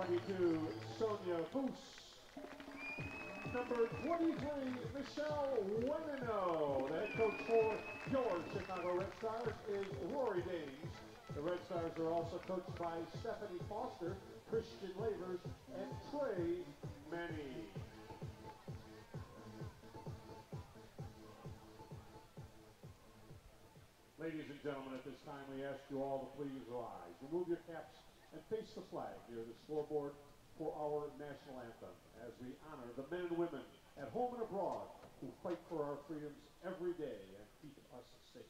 92, Sonia Foose. Number 23, Michelle Wenino. The head coach for your Chicago Red Stars is Rory Dames. The Red Stars are also coached by Stephanie Foster, Christian Lavers, and Trey Manny. Ladies and gentlemen, at this time we ask you all to please rise, remove your caps, and face the flag near the scoreboard for our national anthem as we honor the men and women at home and abroad who fight for our freedoms every day and keep us safe.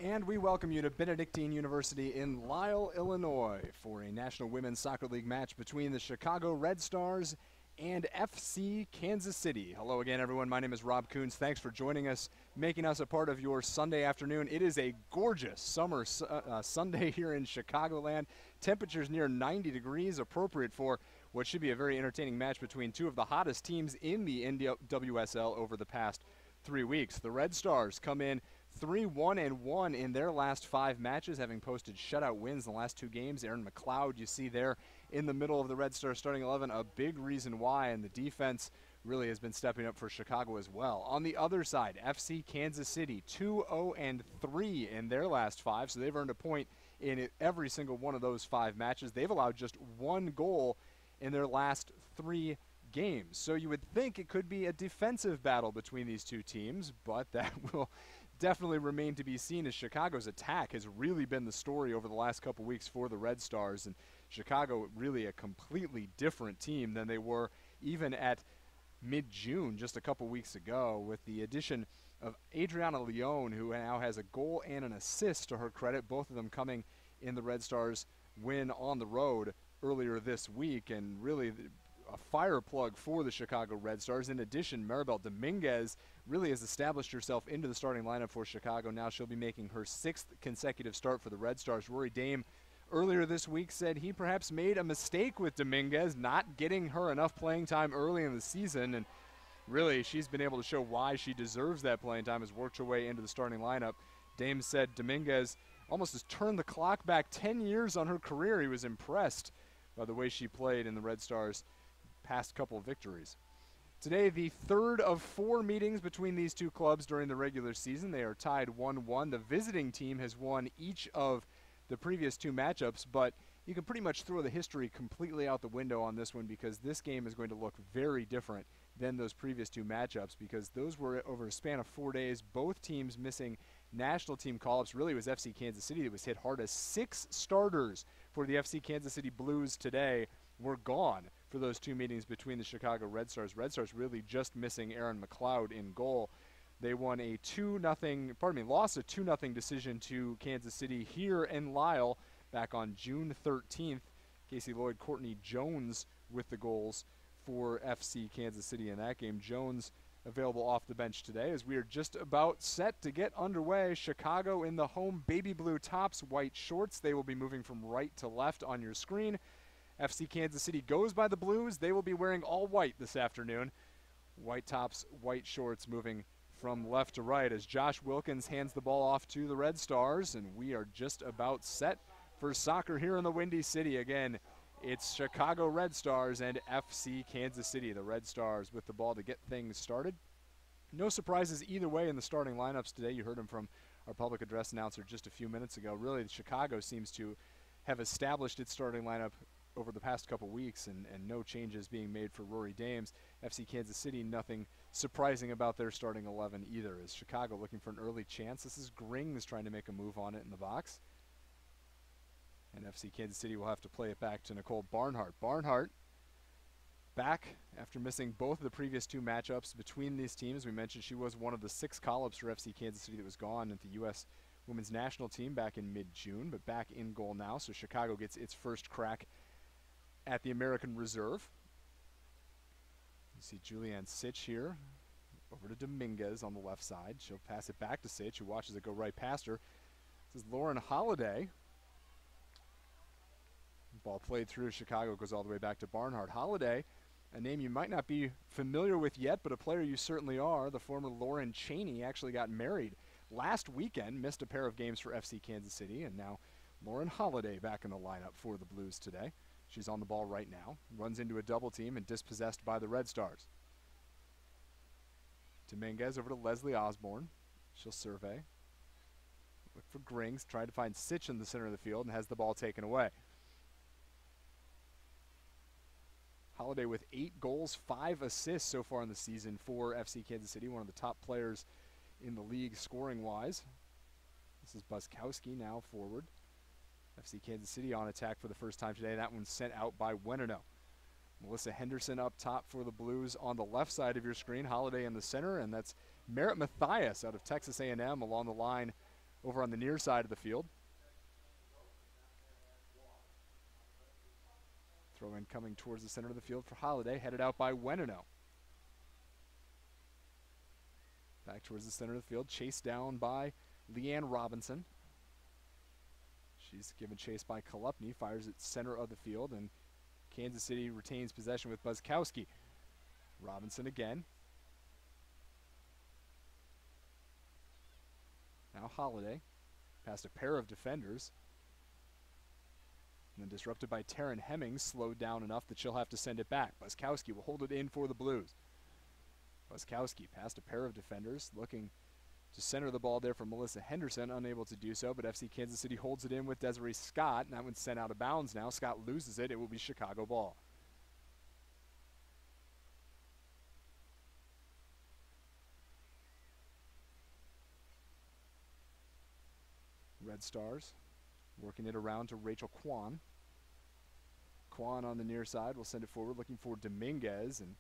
And we welcome you to Benedictine University in Lisle, Illinois for a National Women's Soccer League match between the Chicago Red Stars and FC Kansas City. Hello again, everyone. My name is Rob Coons. Thanks for joining us, making us a part of your Sunday afternoon. It is a gorgeous summer Sunday here in Chicagoland. Temperatures near 90 degrees, appropriate for what should be a very entertaining match between two of the hottest teams in the NWSL over the past 3 weeks. The Red Stars come in 3-1-1 in their last 5 matches, having posted shutout wins in the last 2 games. Erin McLeod, you see there in the middle of the Red Stars starting 11, a big reason why, and the defense really has been stepping up for Chicago as well. On the other side, FC Kansas City, 2-0-3 in their last 5, so they've earned a point in every single one of those 5 matches. They've allowed just 1 goal in their last 3 games. So you would think it could be a defensive battle between these two teams, but that will definitely remain to be seen, as Chicago's attack has really been the story over the last couple weeks for the Red Stars, and Chicago really a completely different team than they were even at mid-June just a couple weeks ago, with the addition of Adriana Leon, who now has a goal and an assist to her credit, both of them coming in the Red Stars win on the road earlier this week, and really a fire plug for the Chicago Red Stars. In addition, Maribel Dominguez really has established herself into the starting lineup for Chicago. Now she'll be making her 6th consecutive start for the Red Stars. Rory Dame earlier this week said he perhaps made a mistake with Dominguez, not getting her enough playing time early in the season, and really she's been able to show why she deserves that playing time, has worked her way into the starting lineup. Dame said Dominguez almost has turned the clock back 10 years on her career. He was impressed by the way she played in the Red Stars' past couple of victories. Today, the 3rd of 4 meetings between these two clubs during the regular season. They are tied 1-1. The visiting team has won each of the previous 2 matchups, but you can pretty much throw the history completely out the window on this one, because this game is going to look very different than those previous 2 matchups, because those were over a span of 4 days, both teams missing national team call-ups. Really, it was FC Kansas City that was hit hard, as 6 starters for the FC Kansas City Blues today were gone for those 2 meetings between the Chicago Red Stars. Red Stars really just missing Erin McLeod in goal. They lost a 2-0 decision to Kansas City here in Lisle back on June 13th. Casey Lloyd, Courtney Jones with the goals for FC Kansas City in that game. Jones available off the bench today, as we are just about set to get underway. Chicago in the home baby blue tops, white shorts. They will be moving from right to left on your screen. FC Kansas City goes by the Blues. They will be wearing all white this afternoon. White tops, white shorts, moving from left to right as Josh Wilkins hands the ball off to the Red Stars, and we are just about set for soccer here in the Windy City. Again, It's Chicago Red Stars and FC Kansas City. The Red Stars with the ball to get things started. No surprises either way in the starting lineups today. You heard them from our public address announcer just a few minutes ago. Really, Chicago seems to have established its starting lineup over the past couple weeks, and no changes being made for Rory Dames. FC Kansas City, nothing surprising about their starting 11 either. Is Chicago looking for an early chance? This is Grings trying to make a move on it in the box. And FC Kansas City will have to play it back to Nicole Barnhart. Barnhart back after missing both of the previous two matchups between these teams. We mentioned she was one of the 6 call-ups for FC Kansas City that was gone at the U.S. Women's National Team back in mid-June, but back in goal now, so Chicago gets its first crack at the American Reserve. You see Julianne Sitch here, over to Dominguez on the left side. She'll pass it back to Sitch, who watches it go right past her. This is Lauren Holiday. Ball played through. Chicago goes all the way back to Barnhart. Holiday, a name you might not be familiar with yet, but a player you certainly are. The former Lauren Cheney actually got married last weekend, missed a pair of games for FC Kansas City, and now Lauren Holiday back in the lineup for the Blues today. She's on the ball right now, runs into a double team and dispossessed by the Red Stars. Dominguez over to Leslie Osborne. She'll survey. Look for Grings, trying to find Sitch in the center of the field, and has the ball taken away. Holiday with 8 goals, 5 assists so far in the season for FC Kansas City, one of the top players in the league scoring-wise. This is Buskowski now forward. FC Kansas City on attack for the first time today. That one's sent out by Wennerno. Melissa Henderson up top for the Blues on the left side of your screen. Holiday in the center, and that's Merritt Mathias out of Texas A&M along the line over on the near side of the field. Throw in coming towards the center of the field for Holiday, headed out by Wennerno. Back towards the center of the field, chased down by Leanne Robinson. She's given chase by Kolupny, fires at center of the field, and Kansas City retains possession with Buskowski. Robinson again. Now Holiday, past a pair of defenders. And then disrupted by Taryn Hemmings, slowed down enough that she'll have to send it back. Buskowski will hold it in for the Blues. Buskowski past a pair of defenders, looking to center the ball there for Melissa Henderson, unable to do so, but FC Kansas City holds it in with Desiree Scott, and that one's sent out of bounds now. Scott loses it. It will be Chicago ball. Red Stars working it around to Rachel Kwan. Kwan on the near side will send it forward, looking for Dominguez, and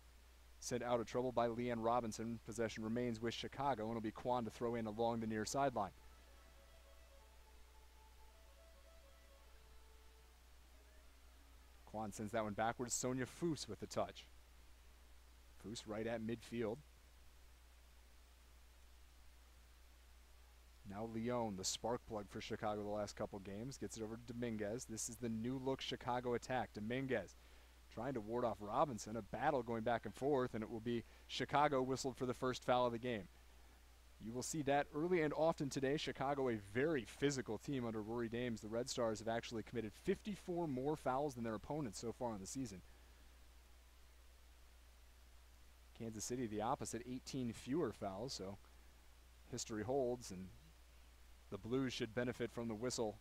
sent out of trouble by Leanne Robinson. Possession remains with Chicago, and it'll be Kwan to throw in along the near sideline. Kwan sends that one backwards. Sonia Foose with the touch. Foose right at midfield. Now Leone, the spark plug for Chicago the last couple games, gets it over to Dominguez. This is the new look Chicago attack. Dominguez trying to ward off Robinson. A battle going back and forth, and it will be Chicago whistled for the first foul of the game. You will see that early and often today. Chicago, a very physical team under Rory Dames. The Red Stars have actually committed 54 more fouls than their opponents so far in the season. Kansas City, the opposite, 18 fewer fouls, so history holds, and the Blues should benefit from the whistle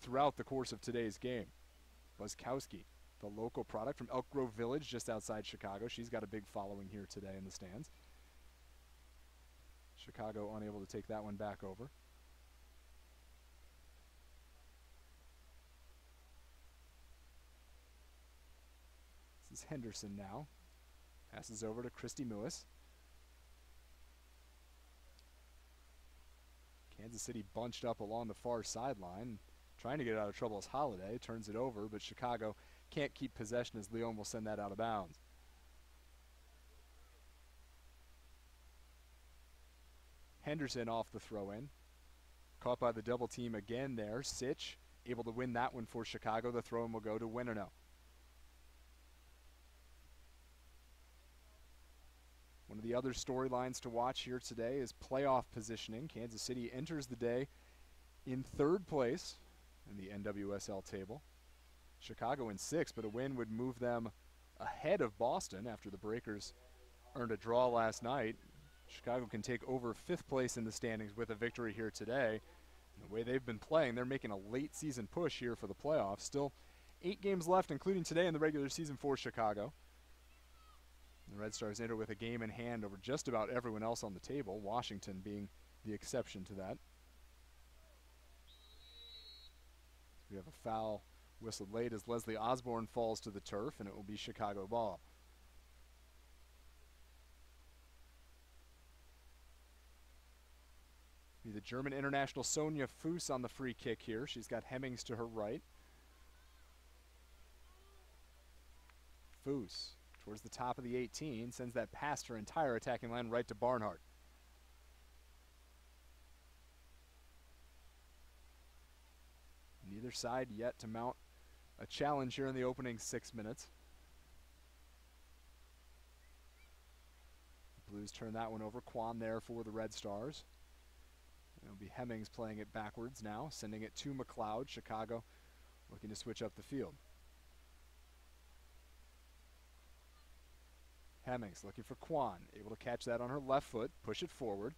throughout the course of today's game. Buskowski, the local product from Elk Grove Village just outside Chicago. She's got a big following here today in the stands. Chicago unable to take that one back over. This is Henderson now. Passes over to Christy Mewis. Kansas City bunched up along the far sideline, trying to get out of trouble as Holiday. Turns it over, but Chicago can't keep possession as Leon will send that out of bounds. Henderson off the throw-in. Caught by the double team again there. Sitch able to win that one for Chicago. The throw-in will go to Winterno. One of the other storylines to watch here today is playoff positioning. Kansas City enters the day in third place in the NWSL table. Chicago in 6, but a win would move them ahead of Boston after the Breakers earned a draw last night. Chicago can take over 5th place in the standings with a victory here today. And the way they've been playing, they're making a late season push here for the playoffs. Still 8 games left, including today in the regular season for Chicago. The Red Stars enter with a game in hand over just about everyone else on the table, Washington being the exception to that. We have a foul whistled late as Leslie Osborne falls to the turf, and it will be Chicago ball. Be the German international Sonja Fuss on the free kick here. She's got Hemmings to her right. Fuss towards the top of the 18, sends that past her entire attacking line right to Barnhart. Neither side yet to mount a challenge here in the opening 6 minutes. The Blues turn that one over. Kwan there for the Red Stars. It'll be Hemmings playing it backwards now, sending it to McLeod. Chicago looking to switch up the field. Hemmings looking for Kwan, able to catch that on her left foot, push it forward.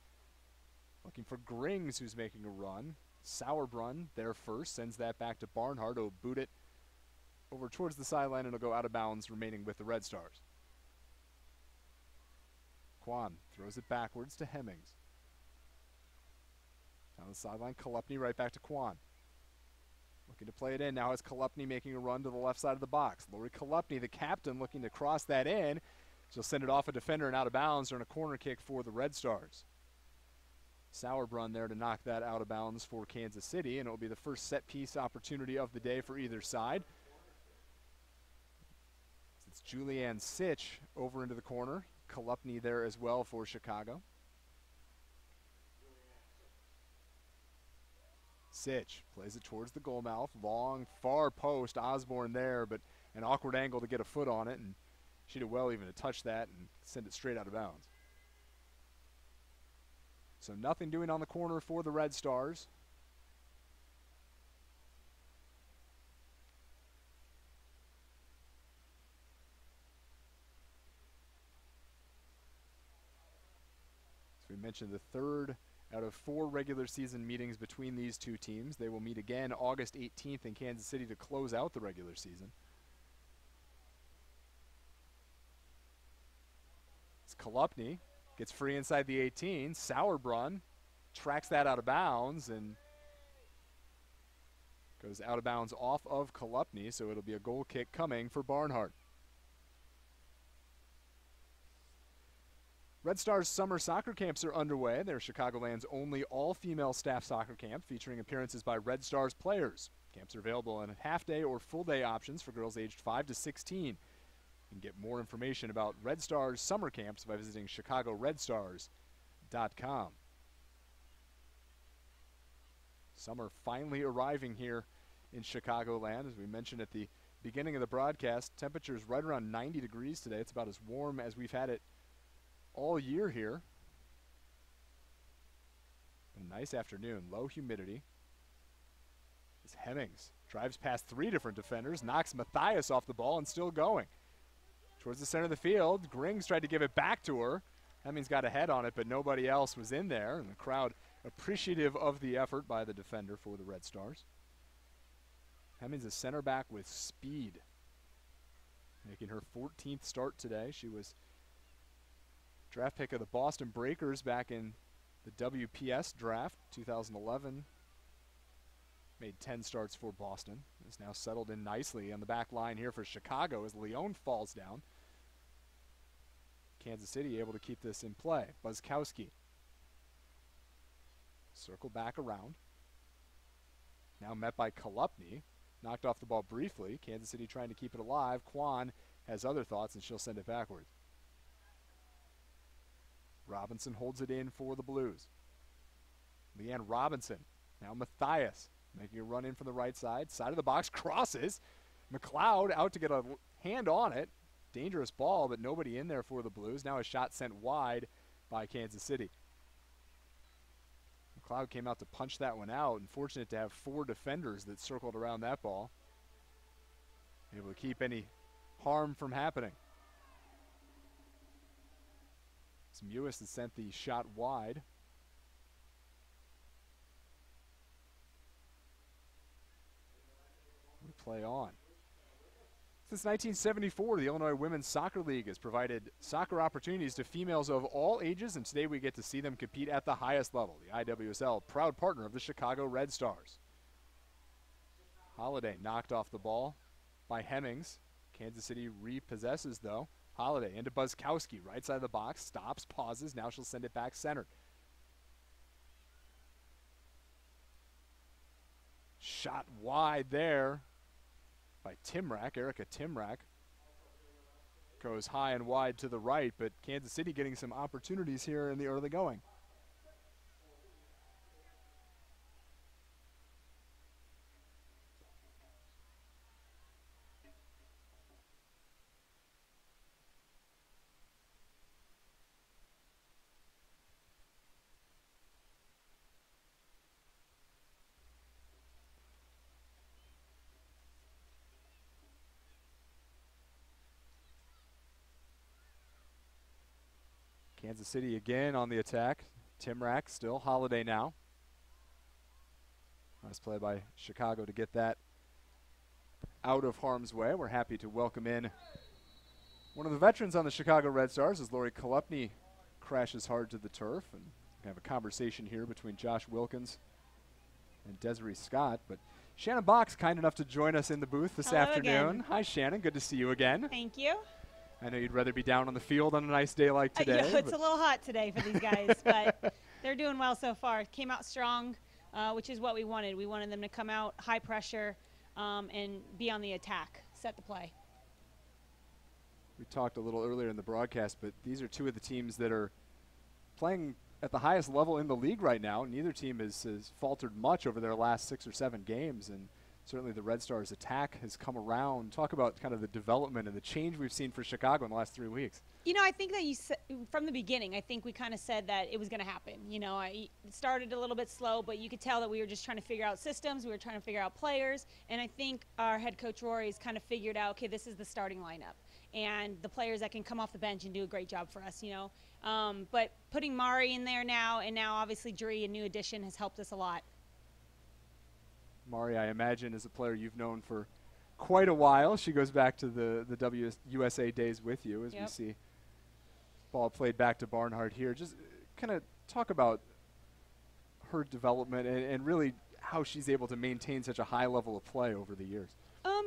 Looking for Grings, who's making a run. Sauerbrunn there first, sends that back to Barnhart, who'll boot it over towards the sideline, and it'll go out of bounds, remaining with the Red Stars. Kwan throws it backwards to Hemmings. Down the sideline, Kolupny right back to Kwan. Looking to play it in. Now is Kolupny making a run to the left side of the box. Lori Kolupny, the captain, looking to cross that in. She'll send it off a defender and out of bounds during a corner kick for the Red Stars. Sauerbrunn there to knock that out of bounds for Kansas City, and it will be the first set-piece opportunity of the day for either side. It's Julianne Sitch over into the corner. Kolupny there as well for Chicago. Sitch plays it towards the goal mouth. Long, far post. Osborne there, but an awkward angle to get a foot on it, and she did well even to touch that and send it straight out of bounds. So nothing doing on the corner for the Red Stars. As we mentioned, the third out of 4 regular season meetings between these two teams. They will meet again August 18th in Kansas City to close out the regular season. It's Kolupny. Gets free inside the 18. Sauerbrunn tracks that out of bounds and goes out of bounds off of Kolupny, so it'll be a goal kick coming for Barnhart. Red Stars summer soccer camps are underway. They're Chicagoland's only all-female staff soccer camp, featuring appearances by Red Stars players. Camps are available in half-day or full-day options for girls aged 5 to 16. You can get more information about Red Stars summer camps by visiting chicagoredstars.com. Summer finally arriving here in Chicagoland. As we mentioned at the beginning of the broadcast, temperatures right around 90 degrees today. It's about as warm as we've had it all year here. A nice afternoon, low humidity. As Hemmings drives past 3 different defenders, knocks Matthias off the ball and still going. Towards the center of the field, Grings tried to give it back to her. Hemmings got a head on it, but nobody else was in there, and the crowd appreciative of the effort by the defender for the Red Stars. Hemmings a center back with speed, making her 14th start today. She was draft pick of the Boston Breakers back in the WPS draft 2011. Made 10 starts for Boston. Is now settled in nicely on the back line here for Chicago as Leone falls down. Kansas City able to keep this in play. Buzzkowski. Circle back around. Now met by Kolupny. Knocked off the ball briefly. Kansas City trying to keep it alive. Kwan has other thoughts and she'll send it backwards. Robinson holds it in for the Blues. Leanne Robinson. Now Matthias making a run in from the right side. Side of the box, crosses. McLeod out to get a hand on it. Dangerous ball, but nobody in there for the Blues. Now a shot sent wide by Kansas City. McLeod came out to punch that one out. Unfortunate to have 4 defenders that circled around that ball. able to keep any harm from happening. Mewis has sent the shot wide. We play on. Since 1974, the Illinois Women's Soccer League has provided soccer opportunities to females of all ages, and today we get to see them compete at the highest level. The IWSL, proud partner of the Chicago Red Stars. Holiday knocked off the ball by Hemmings. Kansas City repossesses, though. Holiday into Buzzkowski, right side of the box, stops, pauses. Now she'll send it back center. Shot wide there by Timrak. Erica Timrak goes high and wide to the right, but Kansas City getting some opportunities here in the early going. Kansas City again on the attack. Timrak still. Holiday now. Nice play by Chicago to get that out of harm's way. We're happy to welcome in one of the veterans on the Chicago Red Stars as Lori Kolupny crashes hard to the turf. And we have a conversation here between Josh Wilkins and Desiree Scott. But Shannon Box kind enough to join us in the booth this afternoon. Again. Hi, Shannon. Good to see you again. Thank you. I know you'd rather be down on the field on a nice day like today. It's a little hot today for these guys, but they're doing well so far. Came out strong, which is what we wanted. We wanted them to come out high pressure and be on the attack, set the play. We talked a little earlier in the broadcast, but these are two of the teams that are playing at the highest level in the league right now. Neither team has faltered much over their last 6 or 7 games, and certainly the Red Stars attack has come around. Talk about kind of the development and the change we've seen for Chicago in the last 3 weeks. You know, I think that from the beginning, I think we kind of said that it was going to happen. You know, it started a little bit slow, but you could tell that we were just trying to figure out systems. We were trying to figure out players. And I think our head coach Rory has kind of figured out, okay, this is the starting lineup. And the players that can come off the bench and do a great job for us, you know. But putting Mari in there now, and now obviously Dree, a new addition, has helped us a lot. Mari, I imagine, is a player you've known for quite a while. She goes back to the USA days with you as we see ball played back to Barnhart here. Just kind of talk about her development and really how she's able to maintain such a high level of play over the years.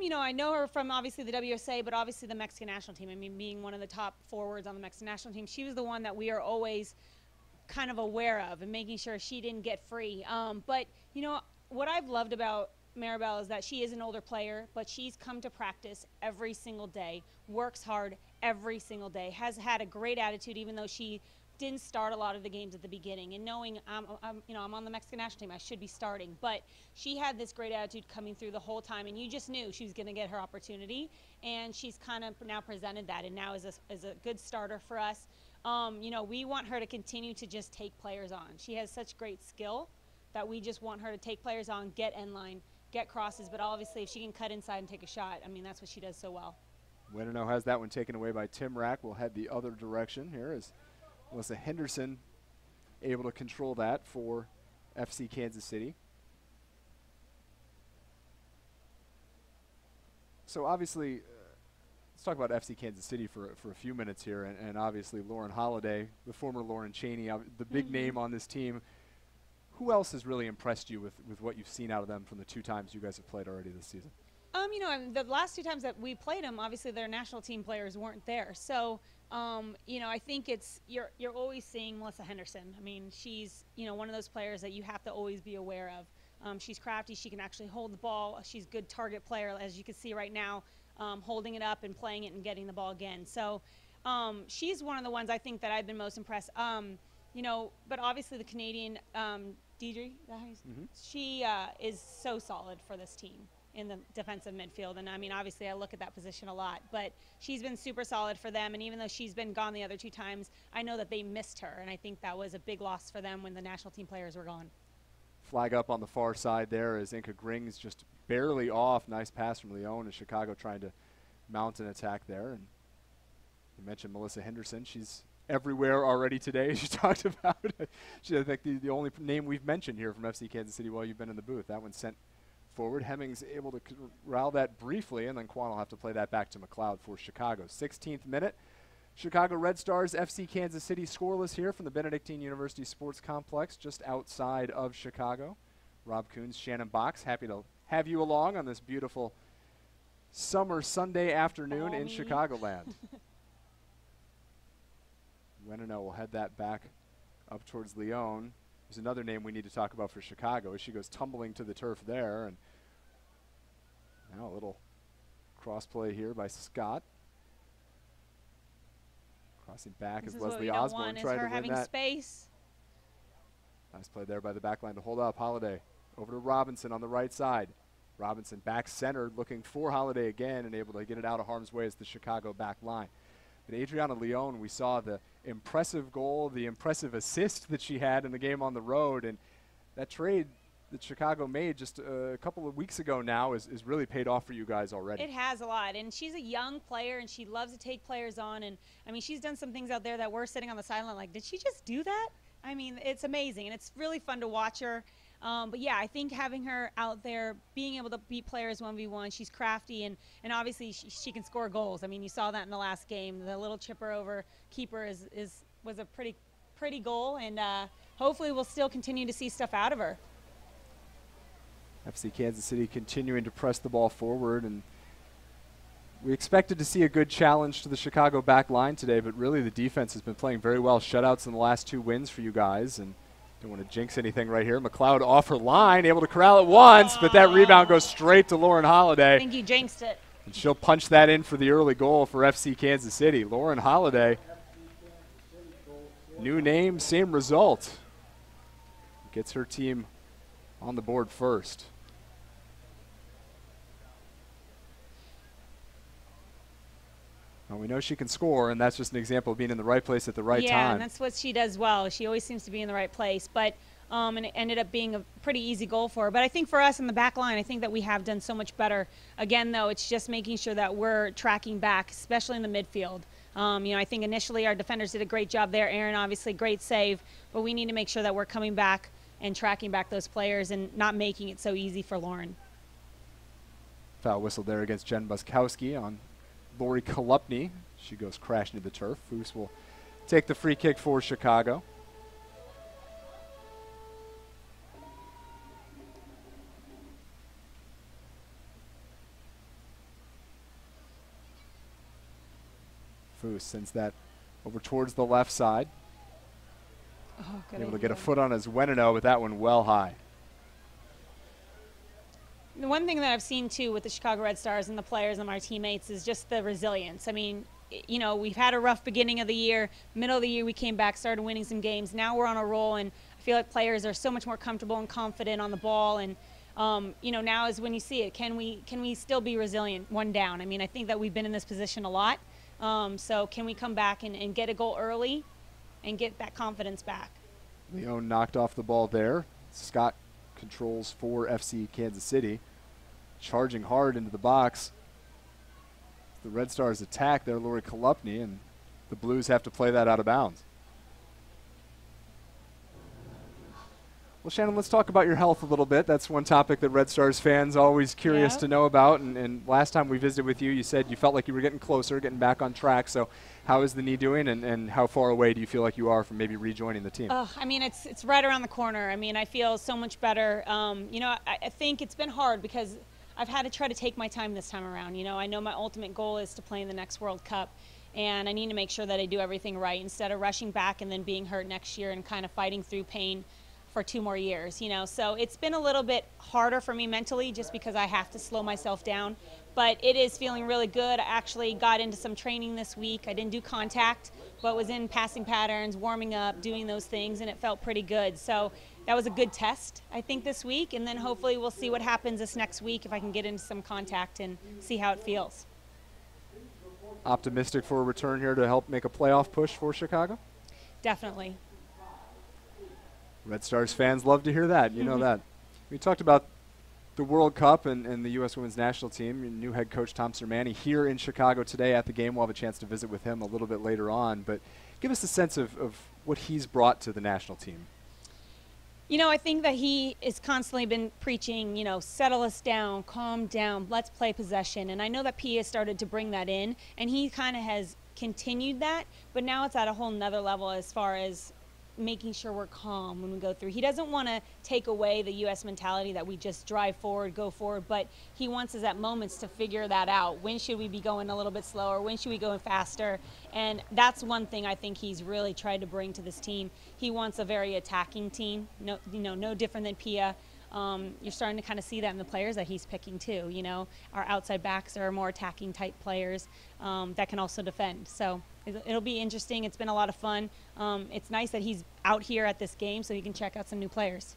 You know, I know her from obviously the WSA, but obviously the Mexican national team. I mean, being one of the top forwards on the Mexican national team, she was the one that we are always kind of aware of and making sure she didn't get free. But, you know, what I've loved about Maribel is that she is an older player, but she's come to practice every single day, works hard every single day, has had a great attitude even though she didn't start a lot of the games at the beginning. And knowing I'm on the Mexican national team, I should be starting. But she had this great attitude coming through the whole time, and you just knew she was going to get her opportunity. And she's kind of now presented that, and now is a good starter for us. You know, we want her to continue to just take players on. She has such great skill that we just want her to take players on, get end line, get crosses, but obviously if she can cut inside and take a shot, I mean, that's what she does so well. Winino has that one taken away by Timrak. We'll head the other direction here as Melissa Henderson able to control that for FC Kansas City. So obviously, let's talk about FC Kansas City for a few minutes here, and obviously Lauren Holiday, the former Lauren Cheney, the big name on this team. Who else has really impressed you with what you've seen out of them from the 2 times you guys have played already this season? You know, the last 2 times that we played them, obviously their national team players weren't there. So, you know, I think you're always seeing Melissa Henderson. I mean, she's, you know, one of those players that you have to always be aware of. She's crafty. She can actually hold the ball. She's a good target player, as you can see right now, holding it up and playing it and getting the ball again. So she's one of the ones I think that I've been most impressed. You know, but obviously the Canadian Deidre, she is so solid for this team in the defensive midfield. And I mean, obviously I look at that position a lot, but she's been super solid for them. And even though she's been gone the other 2 times, I know that they missed her. And I think that was a big loss for them when the national team players were gone. Flag up on the far side there as Inka Grings just barely off. Nice pass from Leon, and Chicago trying to mount an attack there. And you mentioned Melissa Henderson. She's everywhere already today. She talked about she's, I think, the only name we've mentioned here from FC Kansas City while you've been in the booth. That one sent forward. Hemmings able to corral that briefly, and then Quan will have to play that back to McLeod for Chicago. 16th minute. Chicago Red Stars, FC Kansas City scoreless here from the Benedictine University Sports Complex just outside of Chicago. Rob Coons, Shannon Box, happy to have you along on this beautiful summer Sunday afternoon in Chicagoland. Wenino will head that back up towards Leon. There's another name we need to talk about for Chicago as she goes tumbling to the turf there. And now a little cross play here by Scott. Crossing back as Leslie Osborne trying to win that. Space. Nice play there by the back line to hold up Holiday. Over to Robinson on the right side. Robinson back centered, looking for Holiday again and able to get it out of harm's way as the Chicago back line. But Adriana Leon, we saw the impressive goal, the impressive assist that she had in the game on the road. And that trade that Chicago made just a couple of weeks ago now is really paid off for you guys already. It has a lot, and she's a young player, and she loves to take players on. And I mean, she's done some things out there that we're sitting on the sideline like, did she just do that? I mean, it's amazing, and it's really fun to watch her. But yeah, I think having her out there, being able to beat players 1v1, she's crafty, and obviously she can score goals. I mean, you saw that in the last game. The little chipper over keeper was a pretty goal, and hopefully we'll still continue to see stuff out of her. FC Kansas City continuing to press the ball forward, and we expected to see a good challenge to the Chicago back line today, but really the defense has been playing very well. Shutouts in the last 2 wins for you guys, and don't want to jinx anything right here. McLeod off her line, able to corral it once, but that rebound goes straight to Lauren Holiday. I think you jinxed it. And she'll punch that in for the early goal for FC Kansas City. Lauren Holiday, new name, same result. Gets her team on the board first. Well, we know she can score, and that's just an example of being in the right place at the right time. Yeah, and that's what she does well. She always seems to be in the right place. But and it ended up being a pretty easy goal for her. But I think for us in the back line, I think that we have done so much better. Again, though, it's just making sure that we're tracking back, especially in the midfield. You know, I think initially our defenders did a great job there. Aaron, obviously, great save. But we need to make sure that we're coming back and tracking back those players and not making it so easy for Lauren. Foul whistle there against Jen Buskowski on Lori Kolupny. She goes crashing to the turf. Foose will take the free kick for Chicago. Foose sends that over towards the left side. Oh, good Able to idea. get a foot on his Wenino, but that one well high. The one thing that I've seen, too, with the Chicago Red Stars and the players and our teammates is just the resilience. I mean, you know, we've had a rough beginning of the year. Middle of the year, we came back, started winning some games. Now we're on a roll, and I feel like players are so much more comfortable and confident on the ball. And, you know, now is when you see it. Can we still be resilient one down? I mean, I think that we've been in this position a lot. So can we come back and get a goal early and get that confidence back? Leon knocked off the ball there. Scott controls for FC Kansas City. Charging hard into the box. The Red Stars attack there, Lori Kolupny, and the Blues have to play that out of bounds. Well, Shannon, let's talk about your health a little bit. That's one topic that Red Stars fans are always curious to know about. And last time we visited with you, you said you felt like you were getting closer, getting back on track. So how is the knee doing, and how far away do you feel like you are from maybe rejoining the team? I mean, it's right around the corner. I mean, I feel so much better. You know, I think it's been hard because I've had to try to take my time this time around. You know, I know my ultimate goal is to play in the next World Cup, and I need to make sure that I do everything right instead of rushing back and then being hurt next year and kind of fighting through pain for 2 more years, you know. So it's been a little bit harder for me mentally just because I have to slow myself down. But it is feeling really good. I actually got into some training this week. I didn't do contact, but was in passing patterns, warming up, doing those things, and it felt pretty good. So that was a good test, I think, this week. And then hopefully we'll see what happens this next week if I can get into some contact and see how it feels. Optimistic for a return here to help make a playoff push for Chicago? Definitely. Red Stars fans love to hear that. You know that. We talked about the World Cup and the U.S. Women's National Team. Your new head coach Tom Sermanni here in Chicago today at the game. We'll have a chance to visit with him a little bit later on. But give us a sense of what he's brought to the national team. You know, I think that he has constantly been preaching, you know, settle us down, calm down, let's play possession. And I know that Pia started to bring that in, and he kind of has continued that, but now it's at a whole nother level as far as making sure we're calm when we go through. He doesn't want to take away the U.S. mentality that we just drive forward, go forward, but he wants us at moments to figure that out. When should we be going a little bit slower? When should we go faster? And that's one thing I think he's really tried to bring to this team. He wants a very attacking team, no different than Pia. You're starting to kind of see that in the players that he's picking too. You know, our outside backs are more attacking type players that can also defend. So it'll be interesting. It's been a lot of fun. It's nice that he's out here at this game so he can check out some new players.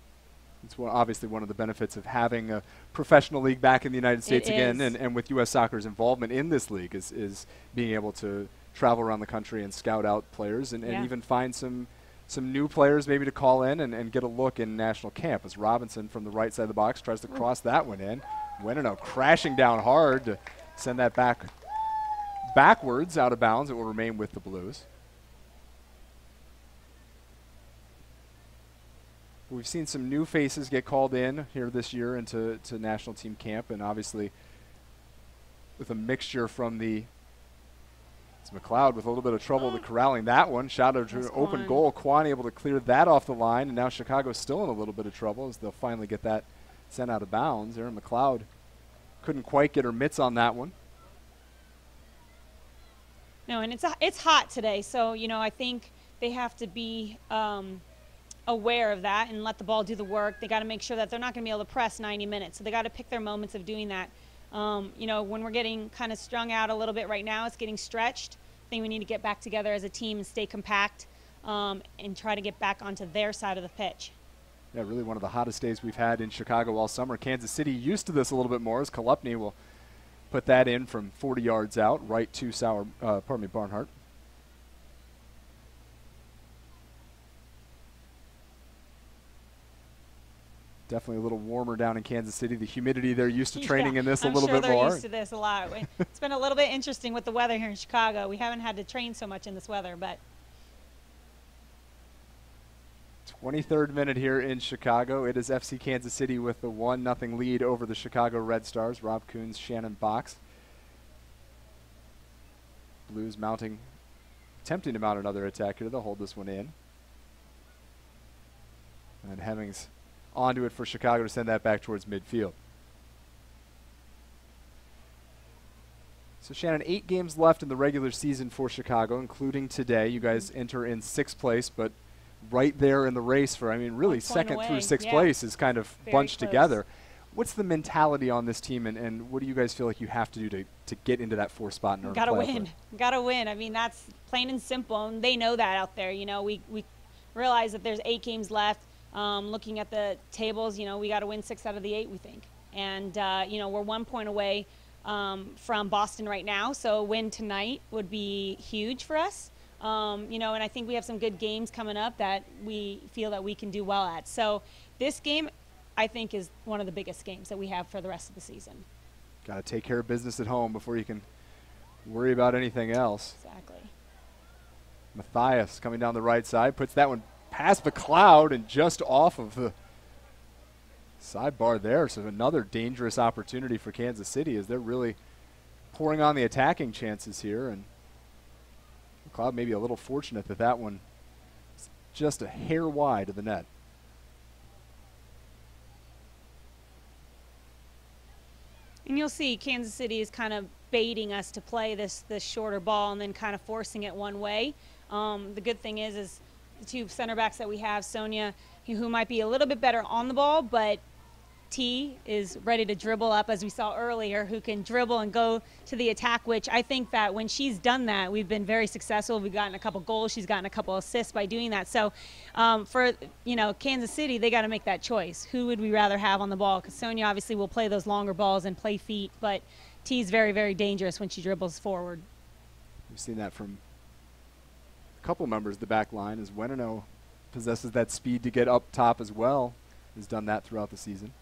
It's obviously one of the benefits of having a professional league back in the United States again, and with U.S. Soccer's involvement in this league is being able to travel around the country and scout out players and even find some new players maybe to call in and get a look in national camp, as Robinson from the right side of the box tries to cross that one in. Weneno crashing down hard to send that backwards out of bounds. It will remain with the Blues. We've seen some new faces get called in here this year into national team camp, and obviously with a mixture from the McLeod with a little bit of trouble corralling that one. Shot to an open goal. Kwan able to clear that off the line, and now Chicago's still in a little bit of trouble as they'll finally get that sent out of bounds. Erin McLeod couldn't quite get her mitts on that one. No, and it's hot today, so you know I think they have to be aware of that and let the ball do the work. They got to make sure that they're not going to be able to press 90 minutes, so they got to pick their moments of doing that. You know, when we're getting kind of strung out a little bit right now, it's getting stretched. I think we need to get back together as a team and stay compact and try to get back onto their side of the pitch. Yeah, really one of the hottest days we've had in Chicago all summer. Kansas City used to this a little bit more as Kolupny will put that in from 40 yards out, right to Barnhart. Definitely a little warmer down in Kansas City. The humidity, they're used to training in this a little bit more. I'm sure they're used to this a lot. It's been a little bit interesting with the weather here in Chicago. We haven't had to train so much in this weather, but 23rd minute here in Chicago. It is FC Kansas City with the 1-0 lead over the Chicago Red Stars. Rob Coons, Shannon Box. Blues attempting to mount another attack here. They'll hold this one in. And Hemmings onto it for Chicago to send that back towards midfield. So Shannon, 8 games left in the regular season for Chicago, including today. You guys enter in 6th place, but right there in the race for, I mean, really second through 6th place is kind of bunched together. What's the mentality on this team, and what do you guys feel like you have to do to get into that 4th spot? And gotta win. Gotta win. I mean, that's plain and simple, and they know that out there. You know, we realize that there's 8 games left. Looking at the tables, you know, we got to win 6 out of the 8, we think. And, you know, we're 1 point away from Boston right now, so a win tonight would be huge for us. You know, and I think we have some good games coming up that we feel that we can do well at. So this game, I think, is one of the biggest games that we have for the rest of the season. Got to take care of business at home before you can worry about anything else. Exactly. Matthias coming down the right side, puts that one past McLeod and just off of the sidebar there. So another dangerous opportunity for Kansas City as they're really pouring on the attacking chances here. And McLeod maybe a little fortunate that that one is just a hair wide of the net. And you'll see Kansas City is kind of baiting us to play this shorter ball and then kind of forcing it one way. The good thing is the 2 center backs that we have, Sonia, who might be a little bit better on the ball, but T is ready to dribble up, as we saw earlier, who can dribble and go to the attack, which I think that when she's done that, we've been very successful. We've gotten a couple goals. She's gotten a couple assists by doing that. So for, you know, Kansas City, they got to make that choice. Who would we rather have on the ball? Because Sonia obviously will play those longer balls and play feet, but T's very, very dangerous when she dribbles forward. We've seen that from a couple members of the back line, as Weneno possesses that speed to get up top as well. Has done that throughout the season.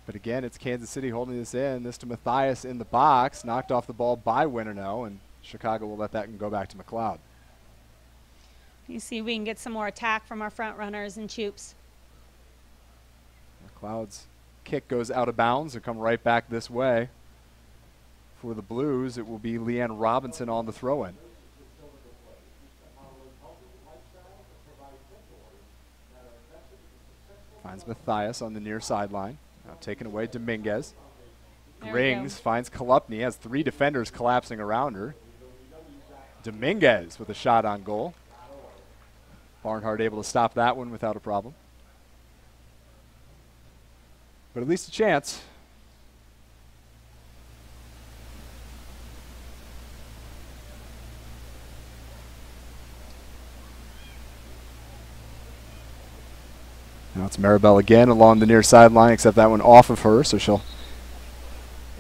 But again, it's Kansas City holding this in. This to Matthias in the box. Knocked off the ball by Winterno, and Chicago will let that one go back to McLeod. You see we can get some more attack from our front runners and Choops. McLeod's kick goes out of bounds and come right back this way. For the Blues, it will be Leanne Robinson on the throw-in. Finds Matthias on the near sideline. Now taken away Dominguez. Grings finds Kolupny, has 3 defenders collapsing around her. Dominguez with a shot on goal. Barnhart able to stop that one without a problem. But at least a chance. Now it's Maribel again along the near sideline, except that one off of her, so she'll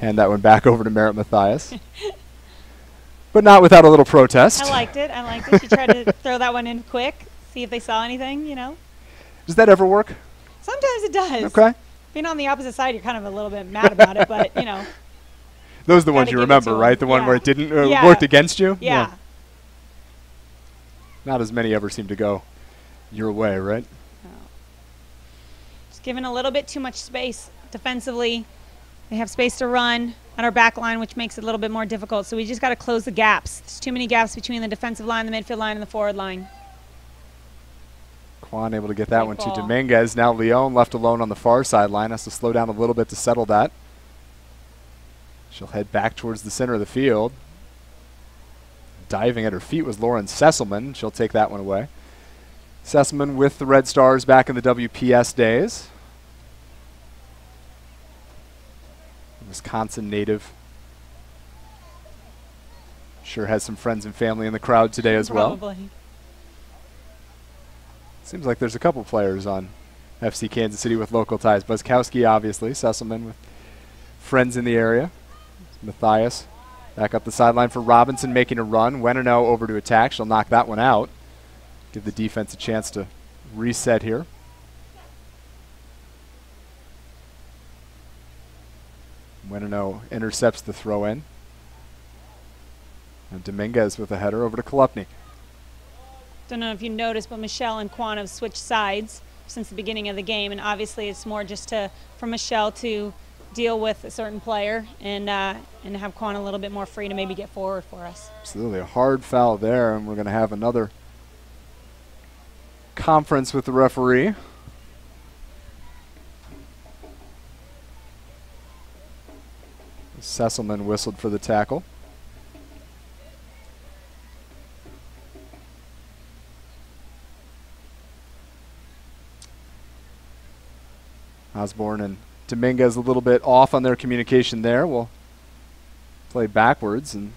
hand that one back over to Merritt Matthias. But not without a little protest. I liked it. I liked it. She tried to throw that one in quick, see if they saw anything, you know. Does that ever work? Sometimes it does. Okay. Being on the opposite side, you're kind of a little bit mad about it, but, you know. Those are the ones you remember, right? The one where it didn't worked against you? Yeah. Not as many ever seem to go your way, right? No. Just giving a little bit too much space defensively. They have space to run on our back line, which makes it a little bit more difficult. So we just got to close the gaps. There's too many gaps between the defensive line, the midfield line, and the forward line. Quan able to get that one to Dominguez. Now Leon left alone on the far sideline. Has to slow down a little bit to settle that. She'll head back towards the center of the field. Diving at her feet was Lauren Sesselman. She'll take that one away. Sesselman with the Red Stars back in the WPS days. Wisconsin native. Sure has some friends and family in the crowd today as well. Probably. Seems like there's a couple players on FC Kansas City with local ties. Buskowski, obviously. Sesselman with friends in the area. Matthias back up the sideline for Robinson, making a run. Winterno over to attack. She'll knock that one out. Give the defense a chance to reset here. Winterno intercepts the throw-in. And Dominguez with a header over to Kolupny. Don't know if you noticed, but Michelle and Quan have switched sides since the beginning of the game, and obviously it's more just for Michelle to deal with a certain player and have Quan a little bit more free to maybe get forward for us. Absolutely, a hard foul there, and we're going to have another conference with the referee. Sesselman whistled for the tackle. Osborne and Dominguez a little bit off on their communication there. We'll play backwards and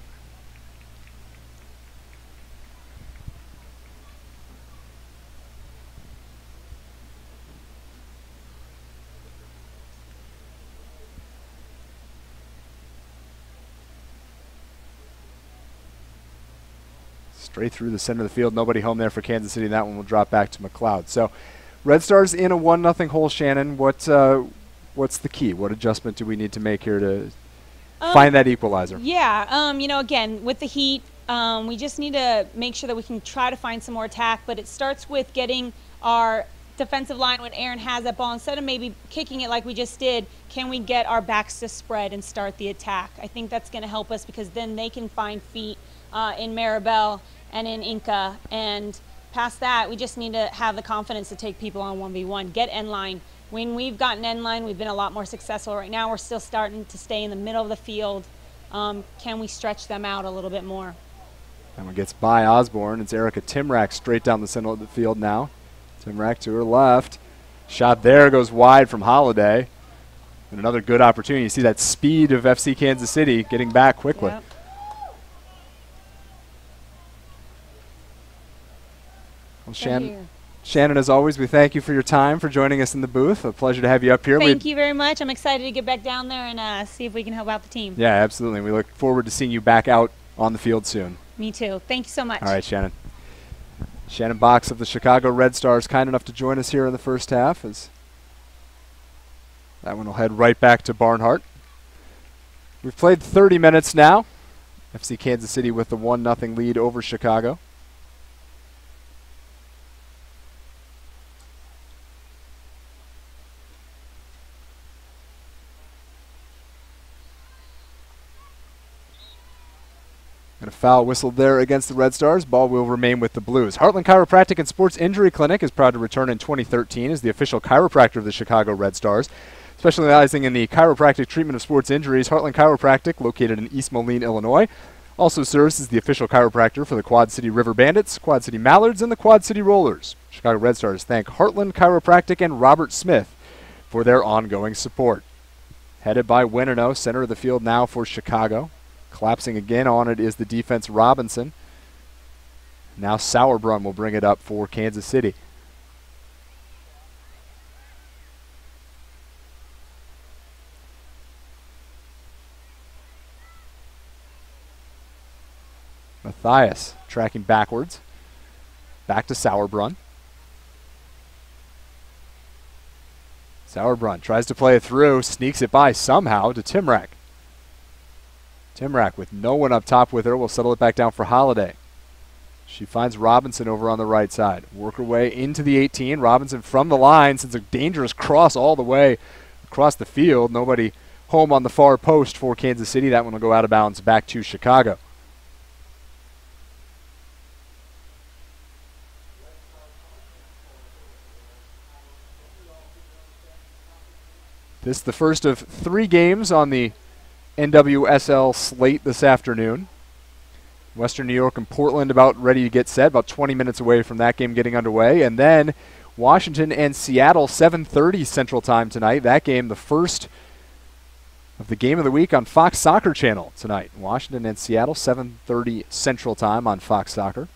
straight through the center of the field. Nobody home there for Kansas City. That one will drop back to McLeod. So Red Stars in a 1-0 hole, Shannon. What's the key? What adjustment do we need to make here to find that equalizer? Yeah, you know, again, with the heat, we just need to make sure that we can try to find some more attack, but it starts with getting our defensive line when Aaron has that ball. Instead of maybe kicking it like we just did, can we get our backs to spread and start the attack? I think that's going to help us because then they can find feet in Maribel and in Inca, and past that, we just need to have the confidence to take people on 1v1, get end line. When we've gotten end line, we've been a lot more successful. Right now, we're still starting to stay in the middle of the field. Can we stretch them out a little bit more? That one gets by Osborne. It's Erica Timrak straight down the center of the field now. Timrak to her left. Shot there goes wide from Holiday. And another good opportunity. You see that speed of FC Kansas City getting back quickly. Yep. Well, Shannon, as always, we thank you for your time, for joining us in the booth. A pleasure to have you up here. Thank you very much. I'm excited to get back down there and see if we can help out the team. Yeah, absolutely. We look forward to seeing you back out on the field soon. Me too. Thank you so much. All right, Shannon. Shannon Box of the Chicago Red Stars, kind enough to join us here in the first half as That one will head right back to Barnhart. We've played 30 minutes now. FC Kansas City with the 1-0 lead over Chicago. And a foul whistled there against the Red Stars. Ball will remain with the Blues. Heartland Chiropractic and Sports Injury Clinic is proud to return in 2013 as the official chiropractor of the Chicago Red Stars. Specializing in the chiropractic treatment of sports injuries, Heartland Chiropractic, located in East Moline, Illinois, also serves as the official chiropractor for the Quad City River Bandits, Quad City Mallards, and the Quad City Rollers. Chicago Red Stars thank Heartland Chiropractic and Robert Smith for their ongoing support. Headed by Winino, center of the field now for Chicago. Collapsing again on it is the defense Robinson. Now Sauerbrunn will bring it up for Kansas City. Matthias tracking backwards. Back to Sauerbrunn. Sauerbrunn tries to play it through, sneaks it by somehow to Timrak. Timrak with no one up top with her will settle it back down for Holiday. She finds Robinson over on the right side. Work her way into the 18. Robinson from the line sends a dangerous cross all the way across the field. Nobody home on the far post for Kansas City. That one will go out of bounds back to Chicago. This is the first of 3 games on the NWSL slate this afternoon. Western New York and Portland about ready to get set, about 20 minutes away from that game getting underway. And then Washington and Seattle, 7:30 Central Time tonight. That game, the first of the game of the week on Fox Soccer Channel tonight. Washington and Seattle, 7:30 Central Time on Fox Soccer.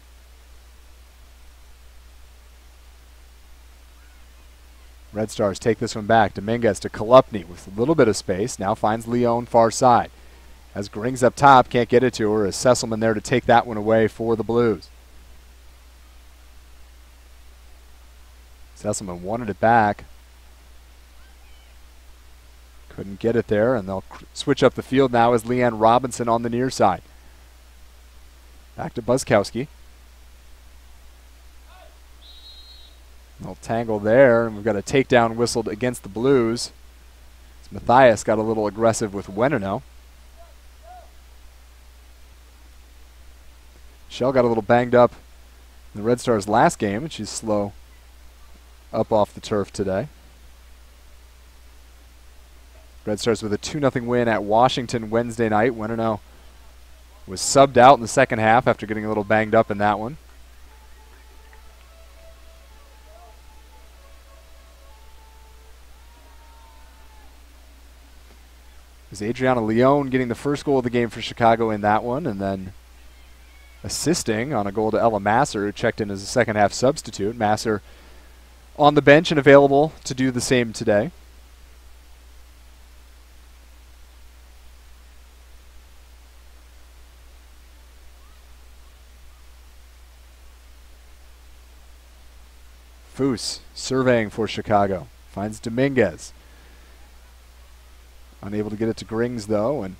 Red Stars take this one back. Dominguez to Kolupny with a little bit of space. Now finds Leone far side. As Grings up top, can't get it to her. As Sesselman there to take that one away for the Blues. Sesselman wanted it back. Couldn't get it there, and they'll switch up the field now as Leanne Robinson on the near side. Back to Buskowski. Little tangle there, and we've got a takedown whistled against the Blues. Matthias got a little aggressive with Winino. Shell got a little banged up in the Red Stars' last game, and she's slow up off the turf today. Red Stars with a 2-0 win at Washington Wednesday night. Winino was subbed out in the second half after getting a little banged up in that one. It was Adriana Leone getting the first goal of the game for Chicago in that one, and then assisting on a goal to Ella Masser, who checked in as a second-half substitute. Masser on the bench and available to do the same today. Foose surveying for Chicago. Finds Dominguez. Unable to get it to Grings, though, and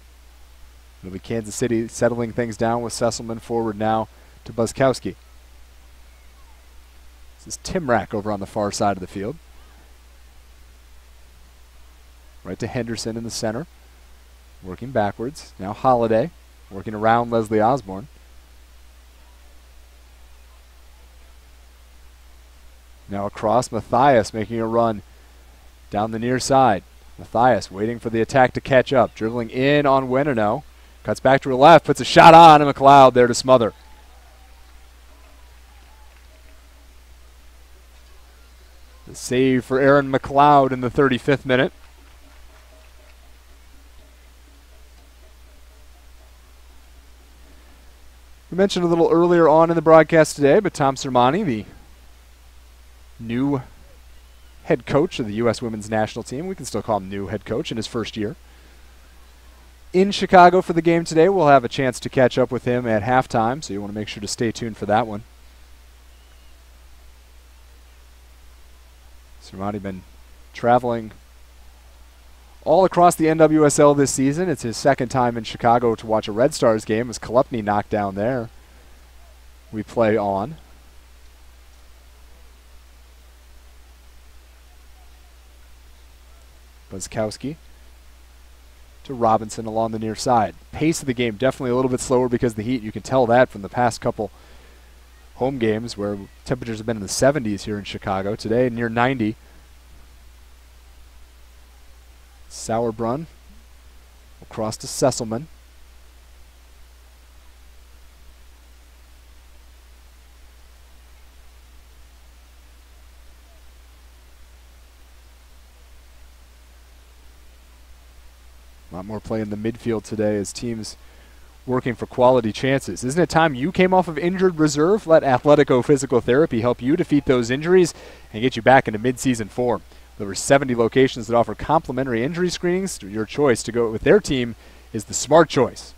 it'll be Kansas City settling things down with Sesselman forward now to Buskowski. This is Timrak over on the far side of the field. Right to Henderson in the center. Working backwards. Now Holiday working around Leslie Osborne. Now across, Matthias making a run down the near side. Matthias waiting for the attack to catch up. Dribbling in on Winino. Cuts back to her left. Puts a shot on, and McLeod there to smother. The save for Aaron McLeod in the 35th minute. We mentioned a little earlier on in the broadcast today, but Tom Sermani, the new head coach of the U.S. women's national team. We can still call him new head coach in his first year. In Chicago for the game today. We'll have a chance to catch up with him at halftime, so you want to make sure to stay tuned for that one. Sermani been traveling all across the NWSL this season. It's his second time in Chicago to watch a Red Stars game. Was Kolupny knocked down there? We play on. Buzzkowski to Robinson along the near side. Pace of the game definitely a little bit slower because of the heat. You can tell that from the past couple home games where temperatures have been in the 70s here in Chicago. Today near 90. Sauerbrunn across to Sesselman. A lot more play in the midfield today as teams working for quality chances. Isn't it time you came off of injured reserve? Let Athletico Physical Therapy help you defeat those injuries and get you back into midseason form. There were 70 locations that offer complimentary injury screenings. Your choice to go with their team is the smart choice.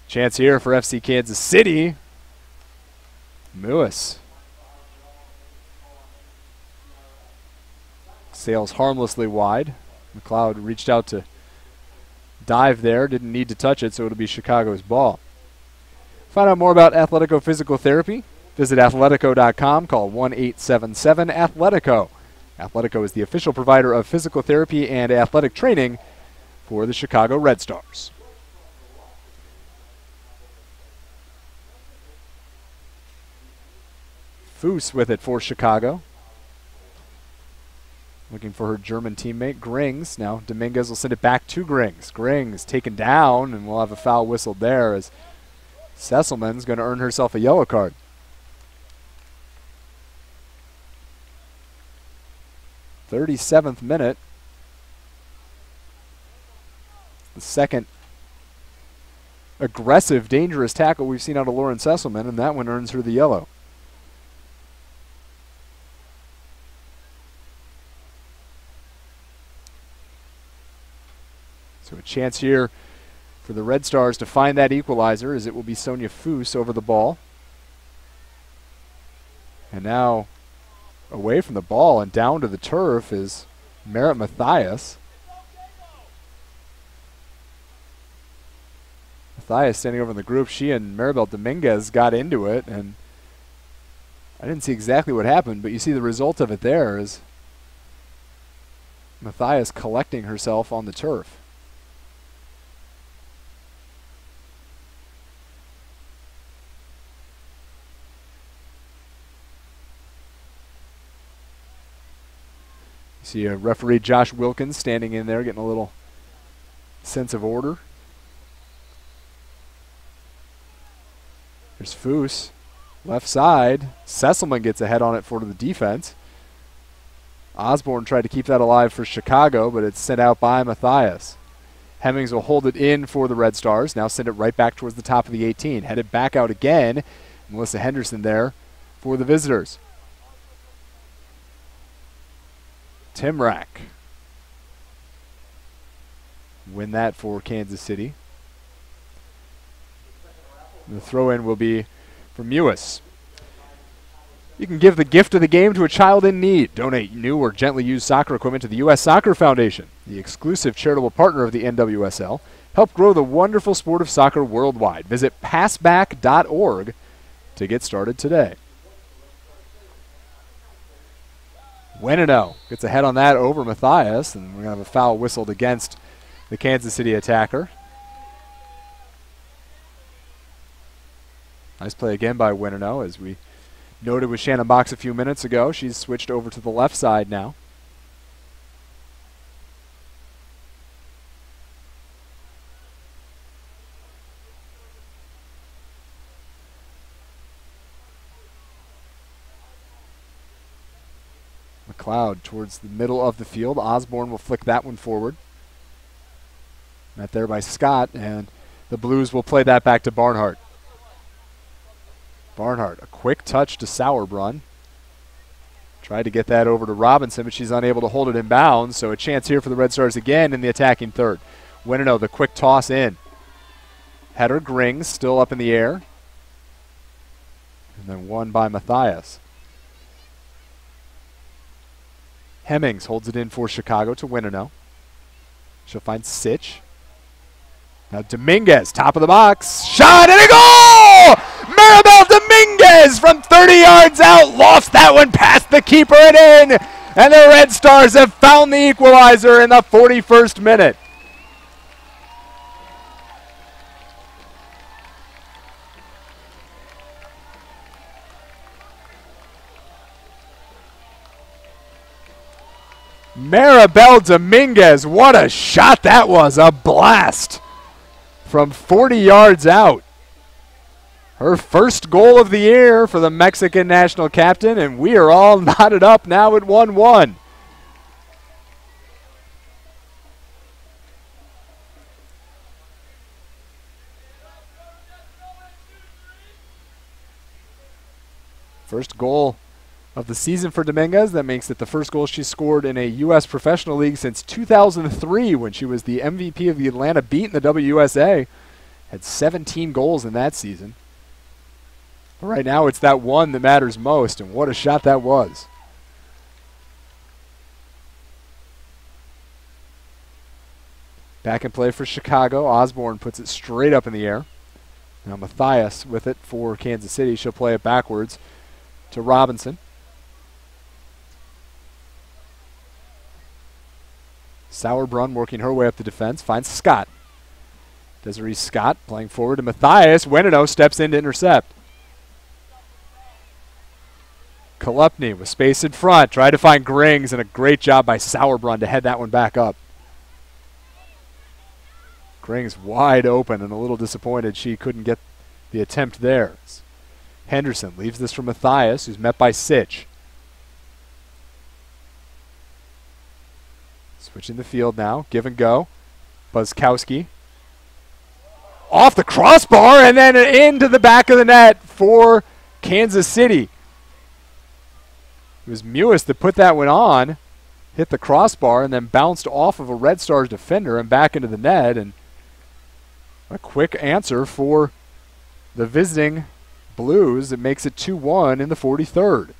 Chance here for FC Kansas City. Mewis sails harmlessly wide. McLeod reached out to dive there, didn't need to touch it, so it'll be Chicago's ball. Find out more about Athletico Physical Therapy. Visit athletico.com, call 1-877-ATHLETICO. Athletico is the official provider of physical therapy and athletic training for the Chicago Red Stars. Foose with it for Chicago. Looking for her German teammate, Grings. Now Dominguez will send it back to Grings. Grings taken down, and we'll have a foul whistled there as Sesselman's going to earn herself a yellow card. .37th minute. The second aggressive, dangerous tackle we've seen out of Lauren Sesselman, and that one earns her the yellow. So a chance here for the Red Stars to find that equalizer, as it will be Sonia Foose over the ball. And now away from the ball and down to the turf is Merritt Mathias. Mathias standing over in the group. She and Maribel Dominguez got into it, and I didn't see exactly what happened, but you see the result of it there is Mathias collecting herself on the turf. See referee Josh Wilkins standing in there getting a little sense of order. There's Foose, left side. Sesselman gets ahead on it for the defense. Osborne tried to keep that alive for Chicago, but it's sent out by Mathias. Hemmings will hold it in for the Red Stars. Now send it right back towards the top of the 18. Headed back out again. Melissa Henderson there for the visitors. Timrak win that for Kansas City. The throw-in will be from Mewis. You can give the gift of the game to a child in need. Donate new or gently used soccer equipment to the U.S. Soccer Foundation, the exclusive charitable partner of the NWSL. Help grow the wonderful sport of soccer worldwide. Visit passback.org to get started today. Winino gets ahead on that over Mathias, and we're going to have a foul whistled against the Kansas City attacker. Nice play again by Winino, as we noted with Shannon Box a few minutes ago. She's switched over to the left side now. McLeod towards the middle of the field. Osborne will flick that one forward. Met there by Scott, and the Blues will play that back to Barnhart. Barnhart, a quick touch to Sauerbrunn. Tried to get that over to Robinson, but she's unable to hold it in bounds, so a chance here for the Red Stars again in the attacking third. Winino, the quick toss in. Header Grings still up in the air. And then won by Mathias. Hemmings holds it in for Chicago to Winino. She'll find Sitch. Now Dominguez, top of the box. Shot and a goal! Maribel Dominguez from 30 yards out. Lost that one past the keeper and in. And the Red Stars have found the equalizer in the 41st minute. Maribel Dominguez, what a shot that was. A blast from 40 yards out. Her first goal of the year for the Mexican national captain, and we are all knotted up now at 1-1. First goal of the season for Dominguez. That makes it the first goal she scored in a U.S. professional league since 2003 when she was the MVP of the Atlanta Beat in the WUSA. Had 17 goals in that season. But right now it's that one that matters most, and what a shot that was. Back in play for Chicago. Osborne puts it straight up in the air. Now Matthias with it for Kansas City. She'll play it backwards to Robinson. Sauerbrunn working her way up the defense. Finds Scott. Desiree Scott playing forward to Matthias. Winino steps in to intercept. Kolupny with space in front. Tried to find Grings, and a great job by Sauerbrunn to head that one back up. Grings wide open and a little disappointed she couldn't get the attempt there. Henderson leaves this for Matthias, who's met by Sitch. Switching the field now. Give and go. Buzzkowski. Off the crossbar and then into the back of the net for Kansas City. It was Mewis that put that one on. Hit the crossbar and then bounced off of a Red Stars defender and back into the net. And a quick answer for the visiting Blues. It makes it 2-1 in the 43rd.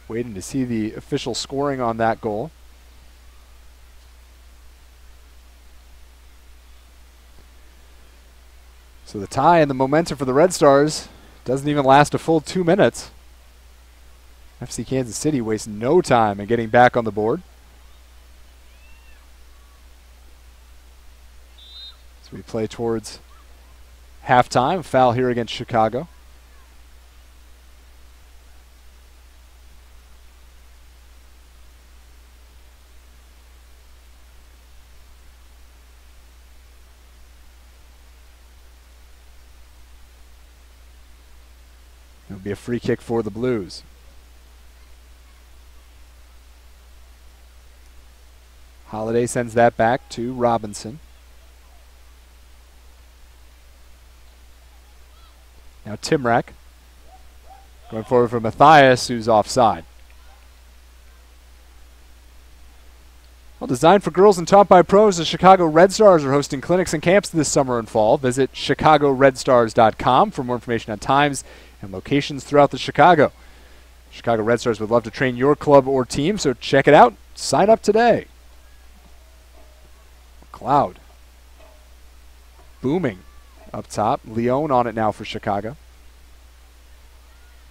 Waiting to see the official scoring on that goal. So the tie and the momentum for the Red Stars doesn't even last a full 2 minutes. FC Kansas City wastes no time in getting back on the board. So we play towards halftime. Foul here against Chicago. It'll be a free kick for the Blues. Holiday sends that back to Robinson. Now Timrak going forward for Matthias, who's offside. Well, designed for girls and taught by pros, the Chicago Red Stars are hosting clinics and camps this summer and fall. Visit chicagoredstars.com for more information on times and locations throughout the Chicago. Chicago Red Stars would love to train your club or team, so check it out. Sign up today. Cloud. Booming up top. Leone on it now for Chicago.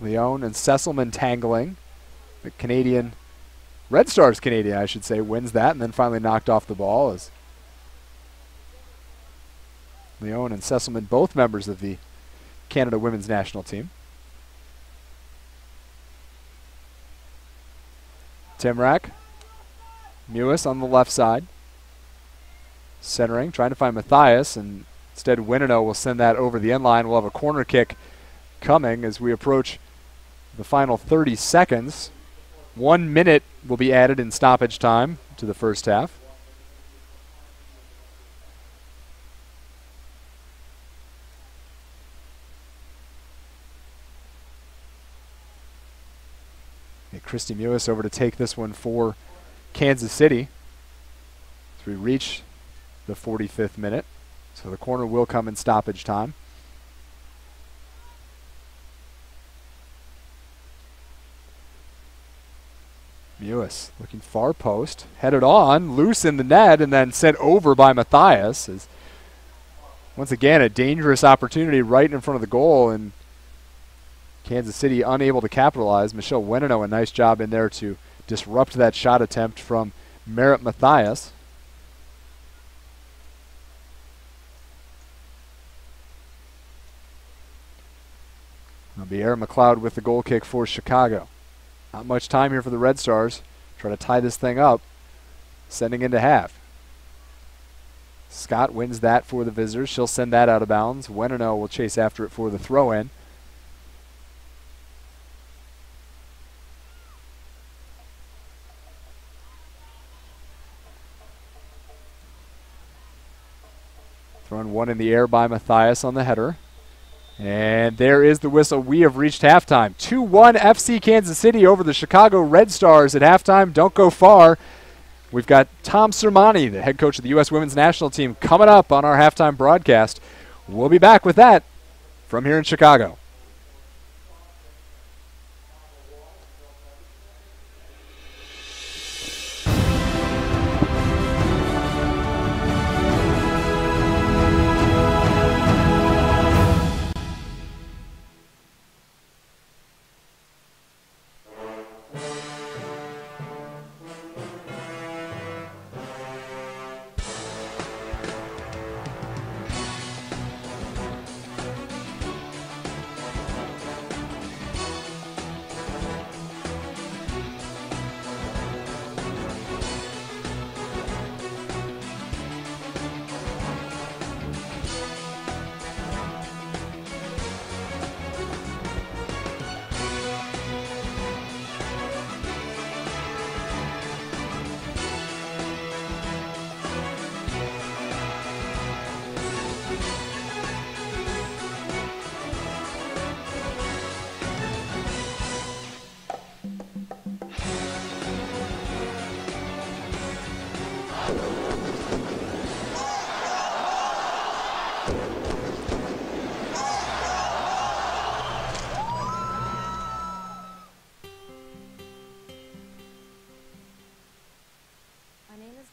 Leone and Sesselman tangling. The Canadian, Red Stars Canadian, I should say, wins that and then finally knocked off the ball as Leone and Sesselman, both members of the Canada women's national team. Timrak. Mewis on the left side. Centering, trying to find Matthias, and instead Winino will send that over the end line. We'll have a corner kick coming as we approach the final 30 seconds. 1 minute will be added in stoppage time to the first half. Christy Mewis over to take this one for Kansas City as we reach the 45th minute. So the corner will come in stoppage time. Mewis looking far post, headed on, loose in the net, and then sent over by Matthias. As once again, a dangerous opportunity right in front of the goal, and Kansas City unable to capitalize. Michelle Wenino, a nice job in there to disrupt that shot attempt from Merritt Matthias. It'll be Aaron McLeod with the goal kick for Chicago. Not much time here for the Red Stars. Try to tie this thing up, sending into half. Scott wins that for the visitors. She'll send that out of bounds. Wenino will chase after it for the throw-in. Thrown one in the air by Matthias on the header. And there is the whistle. We have reached halftime. 2-1 FC Kansas City over the Chicago Red Stars at halftime. Don't go far. We've got Tom Sermani, the head coach of the U.S. Women's National Team, coming up on our halftime broadcast. We'll be back with that from here in Chicago.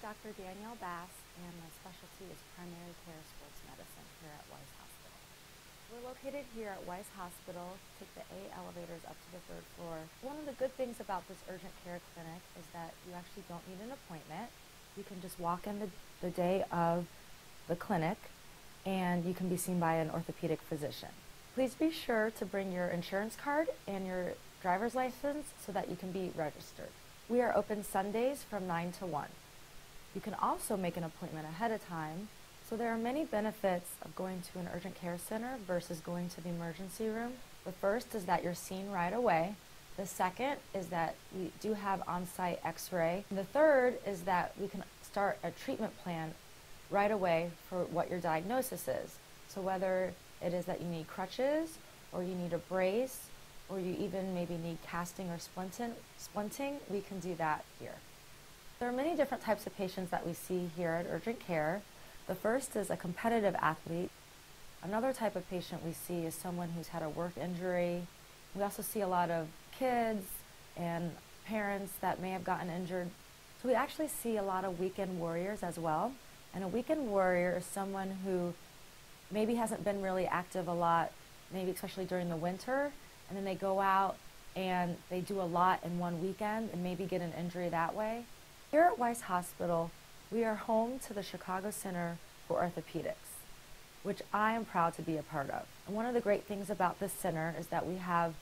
Dr. Danielle Bass, and my specialty is primary care sports medicine here at Weiss Hospital. We're located here at Weiss Hospital. Take the A elevators up to the 3rd floor. One of the good things about this urgent care clinic is that you actually don't need an appointment. You can just walk in the day of the clinic, and you can be seen by an orthopedic physician. Please be sure to bring your insurance card and your driver's license so that you can be registered. We are open Sundays from 9 to 1. You can also make an appointment ahead of time. So there are many benefits of going to an urgent care center versus going to the emergency room. The first is that you're seen right away. The second is that we do have on-site x-ray. The third is that we can start a treatment plan right away for what your diagnosis is. So whether it is that you need crutches, or you need a brace, or you even maybe need casting or splinting, we can do that here. There are many different types of patients that we see here at urgent care. The first is a competitive athlete. Another type of patient we see is someone who's had a work injury. We also see a lot of kids and parents that may have gotten injured. So we actually see a lot of weekend warriors as well. And a weekend warrior is someone who maybe hasn't been really active a lot, maybe especially during the winter, and then they go out and they do a lot in one weekend and maybe get an injury that way. Here at Weiss Hospital, we are home to the Chicago Center for Orthopedics, which I am proud to be a part of. And one of the great things about this center is that we have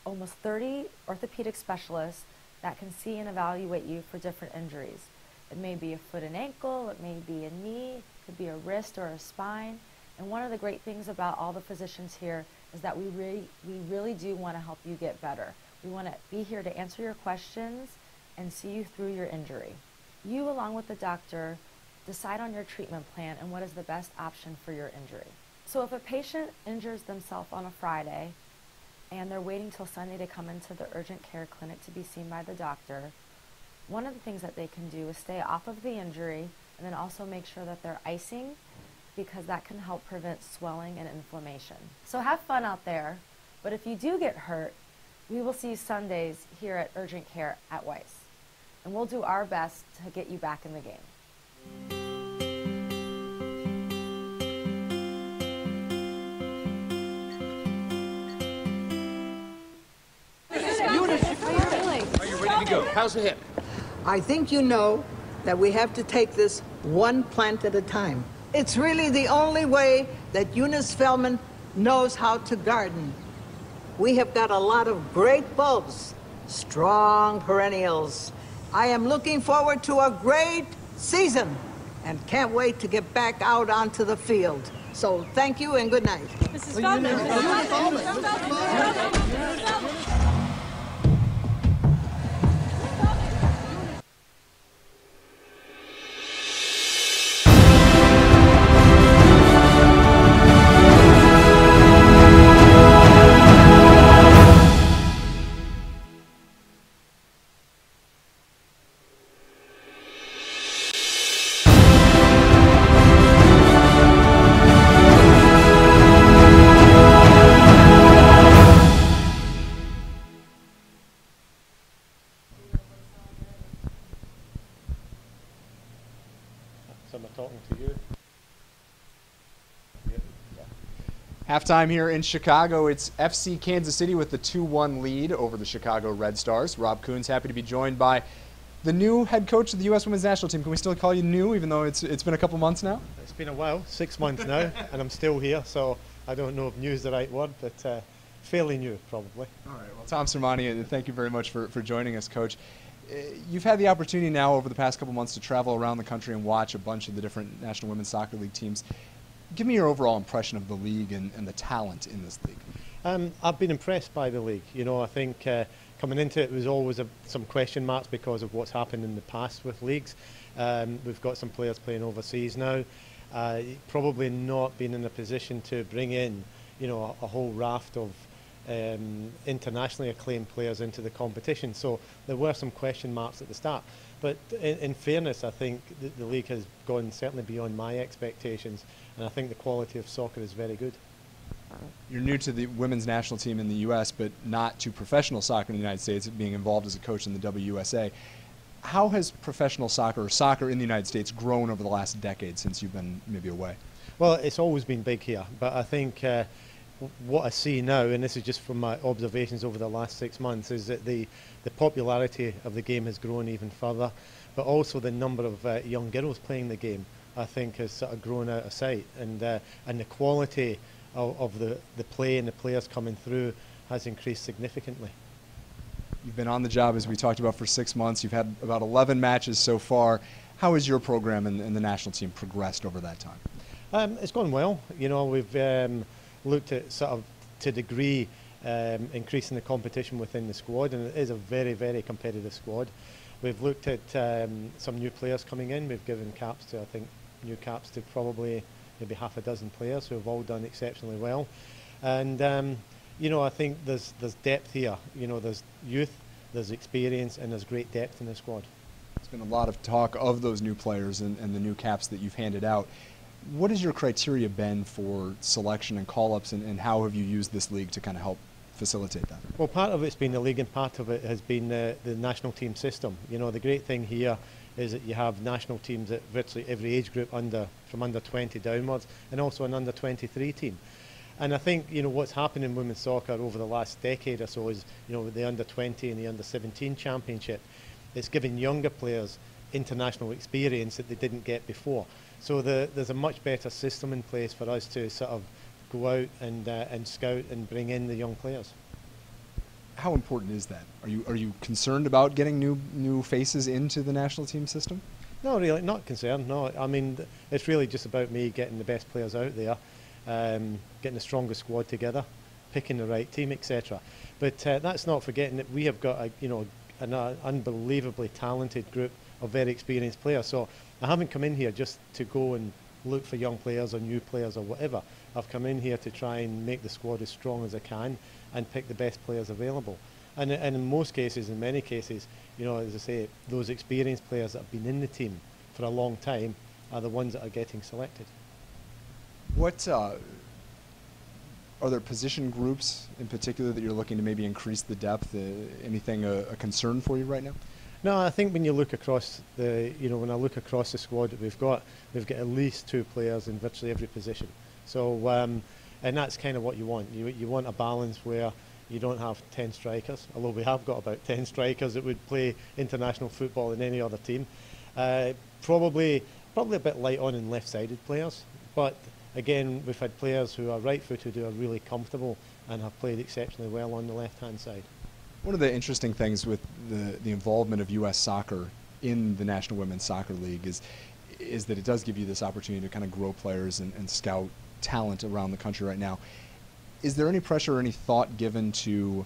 almost 30 orthopedic specialists that can see and evaluate you for different injuries. It may be a foot and ankle, it may be a knee, it could be a wrist or a spine. And one of the great things about all the physicians here is that we really do want to help you get better. We want to be here to answer your questions and see you through your injury. You, along with the doctor, decide on your treatment plan and what is the best option for your injury. So if a patient injures themselves on a Friday, and they're waiting till Sunday to come into the urgent care clinic to be seen by the doctor. One of the things that they can do is stay off of the injury and then also make sure that they're icing, because that can help prevent swelling and inflammation. So have fun out there, but if you do get hurt, we will see you Sundays here at Urgent Care at Weiss, and we'll do our best to get you back in the game. Are you ready to go? How's the hip? I think you know that we have to take this one plant at a time. It's really the only way that Eunice Feldman knows how to garden. We have got a lot of great bulbs, strong perennials. I am looking forward to a great season and can't wait to get back out onto the field. So thank you and good night. Mrs. Feldman. Someone talking to you. Halftime here in Chicago. It's FC Kansas City with the 2-1 lead over the Chicago Red Stars. Rob Kuhn's happy to be joined by the new head coach of the U.S. Women's National Team. Can we still call you new, even though it's been a couple months now? It's been a while, 6 months now, and I'm still here, so I don't know if new is the right word, but fairly new, probably. All right. Well, Tom Sermani, thank you very much for joining us, Coach. You've had the opportunity now over the past couple months to travel around the country and watch a bunch of the different National Women's Soccer League teams. Give me your overall impression of the league and the talent in this league. I've been impressed by the league. You know, I think coming into it was always some question marks because of what's happened in the past with leagues. We've got some players playing overseas now. Probably not been in a position to bring in, you know, a whole raft of internationally acclaimed players into the competition. So there were some question marks at the start. But in fairness, I think the league has gone certainly beyond my expectations, and I think the quality of soccer is very good. You're new to the women's national team in the U.S., but not to professional soccer in the United States, being involved as a coach in the WUSA. How has professional soccer, or soccer in the United States, grown over the last decade since you've been maybe away? Well, it's always been big here, but I think what I see now, and this is just from my observations over the last 6 months, is that the popularity of the game has grown even further, but also the number of young girls playing the game, I think, has sort of grown out of sight, and the quality of the play and the players coming through has increased significantly. You've been on the job, as we talked about, for 6 months. You've had about 11 matches so far. How has your program and the national team progressed over that time? It's gone well. You know, we've looked at sort of, to a degree, increasing the competition within the squad, and it is a very, very competitive squad. We've looked at some new players coming in. We've given caps to, I think, new caps to probably maybe half a dozen players who have all done exceptionally well. And you know, I think there's depth here. You know, there's youth, there's experience, and there's great depth in the squad. There's been a lot of talk of those new players and the new caps that you've handed out. What has your criteria been for selection and call-ups, and how have you used this league to kind of help facilitate that? Well, part of it's been the league, and part of it has been the national team system. You know, the great thing here is that you have national teams at virtually every age group, from under 20 downwards, and also an under 23 team. And I think, you know, what's happened in women's soccer over the last decade or so is, you know, with the under 20 and the under 17 championship, it's given younger players international experience that they didn't get before. So there's a much better system in place for us to sort of go out and scout and bring in the young players. How important is that? Are you concerned about getting new faces into the national team system? No, really, not concerned. No, I mean, it's really just about me getting the best players out there, getting the strongest squad together, picking the right team, etc. But that's not forgetting that we have got an unbelievably talented group of very experienced players. So I haven't come in here just to go and look for young players or new players or whatever. I've come in here to try and make the squad as strong as I can and pick the best players available. And in most cases, in many cases, you know, as I say, those experienced players that have been in the team for a long time are the ones that are getting selected. What are there position groups in particular that you're looking to maybe increase the depth? Anything a concern for you right now? No, I think when you look across the, you know, when I look across the squad that we've got at least 2 players in virtually every position. So, and that's kind of what you want. You want a balance where you don't have 10 strikers, although we have got about 10 strikers that would play international football in any other team. Probably a bit light on in left-sided players, but again, we've had players who are right-footed who are really comfortable and have played exceptionally well on the left-hand side. One of the interesting things with the involvement of U.S. soccer in the National Women's Soccer League is that it does give you this opportunity to kind of grow players and scout talent around the country right now. Is there any pressure or any thought given to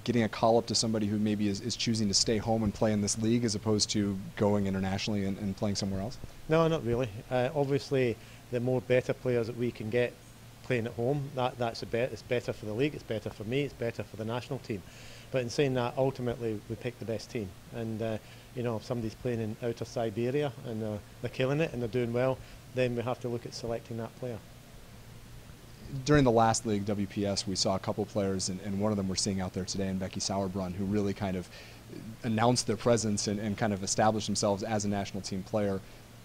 getting a call up to somebody who maybe is choosing to stay home and play in this league as opposed to going internationally and playing somewhere else? No, not really. Obviously, the more better players that we can get playing at home, it's better for the league, it's better for me, it's better for the national team. But in saying that, ultimately we pick the best team. And you know, if somebody's playing in outer Siberia and they're killing it and they're doing well, then we have to look at selecting that player. During the last league, WPS, we saw a couple players, and one of them we're seeing out there today, and Becky Sauerbrunn, who really kind of announced their presence and kind of established themselves as a national team player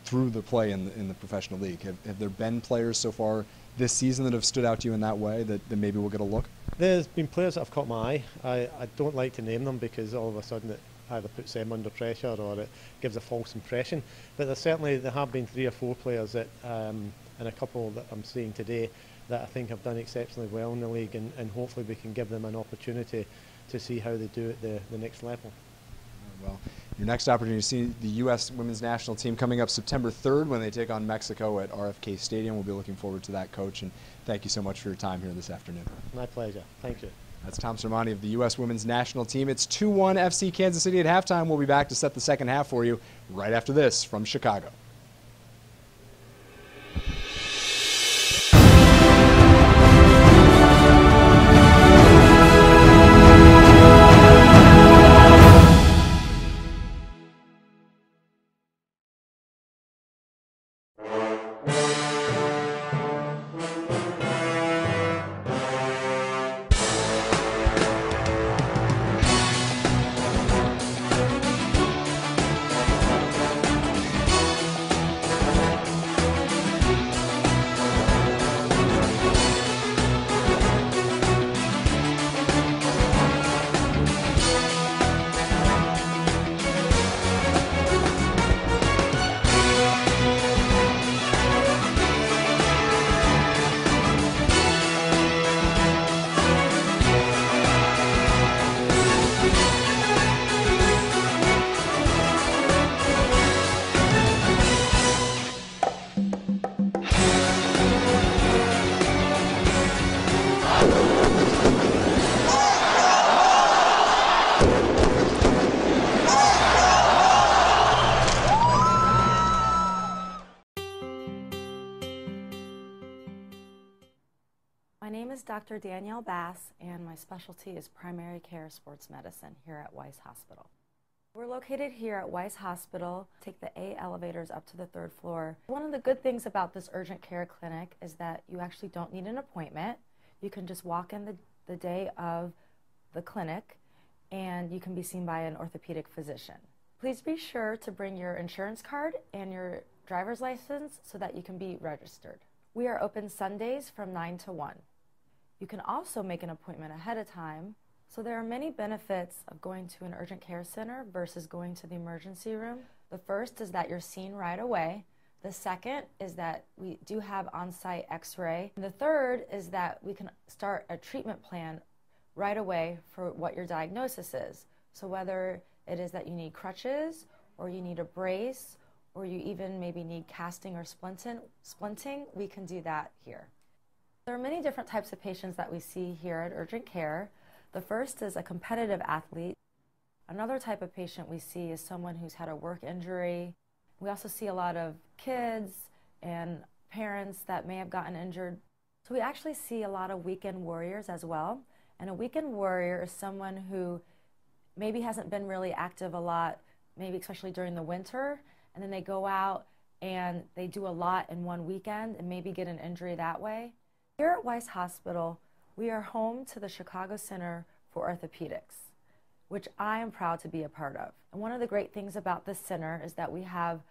through the play in the professional league. Have there been players so far this season that have stood out to you in that way that maybe we'll get a look? There's been players that have caught my eye. I don't like to name them because all of a sudden it either puts them under pressure or it gives a false impression. But there have been 3 or 4 players that, and a couple that I'm seeing today, that I think have done exceptionally well in the league, and hopefully we can give them an opportunity to see how they do at the next level. Well, your next opportunity to see the U.S. Women's National Team coming up September 3rd when they take on Mexico at RFK Stadium. We'll be looking forward to that, Coach, and thank you so much for your time here this afternoon. My pleasure. Thank you. That's Tom Sermanni of the U.S. Women's National Team. It's 2-1 FC Kansas City at halftime. We'll be back to set the second half for you right after this from Chicago. My name is Dr. Danielle Bass, and my specialty is primary care sports medicine here at Weiss Hospital. We're located here at Weiss Hospital. Take the A elevators up to the 3rd floor. One of the good things about this urgent care clinic is that you actually don't need an appointment. You can just walk in the day of the clinic, and you can be seen by an orthopedic physician. Please be sure to bring your insurance card and your driver's license so that you can be registered. We are open Sundays from 9 to 1. You can also make an appointment ahead of time. So there are many benefits of going to an urgent care center versus going to the emergency room. The first is that you're seen right away. The second is that we do have on-site x-ray. The third is that we can start a treatment plan right away for what your diagnosis is. So whether it is that you need crutches or you need a brace or you even maybe need casting or splinting, we can do that here. There are many different types of patients that we see here at urgent care. The first is a competitive athlete. Another type of patient we see is someone who's had a work injury. We also see a lot of kids and parents that may have gotten injured. So we actually see a lot of weekend warriors as well. And a weekend warrior is someone who maybe hasn't been really active a lot, maybe especially during the winter, and then they go out and they do a lot in one weekend and maybe get an injury that way. Here at Weiss Hospital, we are home to the Chicago Center for Orthopedics, which I am proud to be a part of. And one of the great things about this center is that we have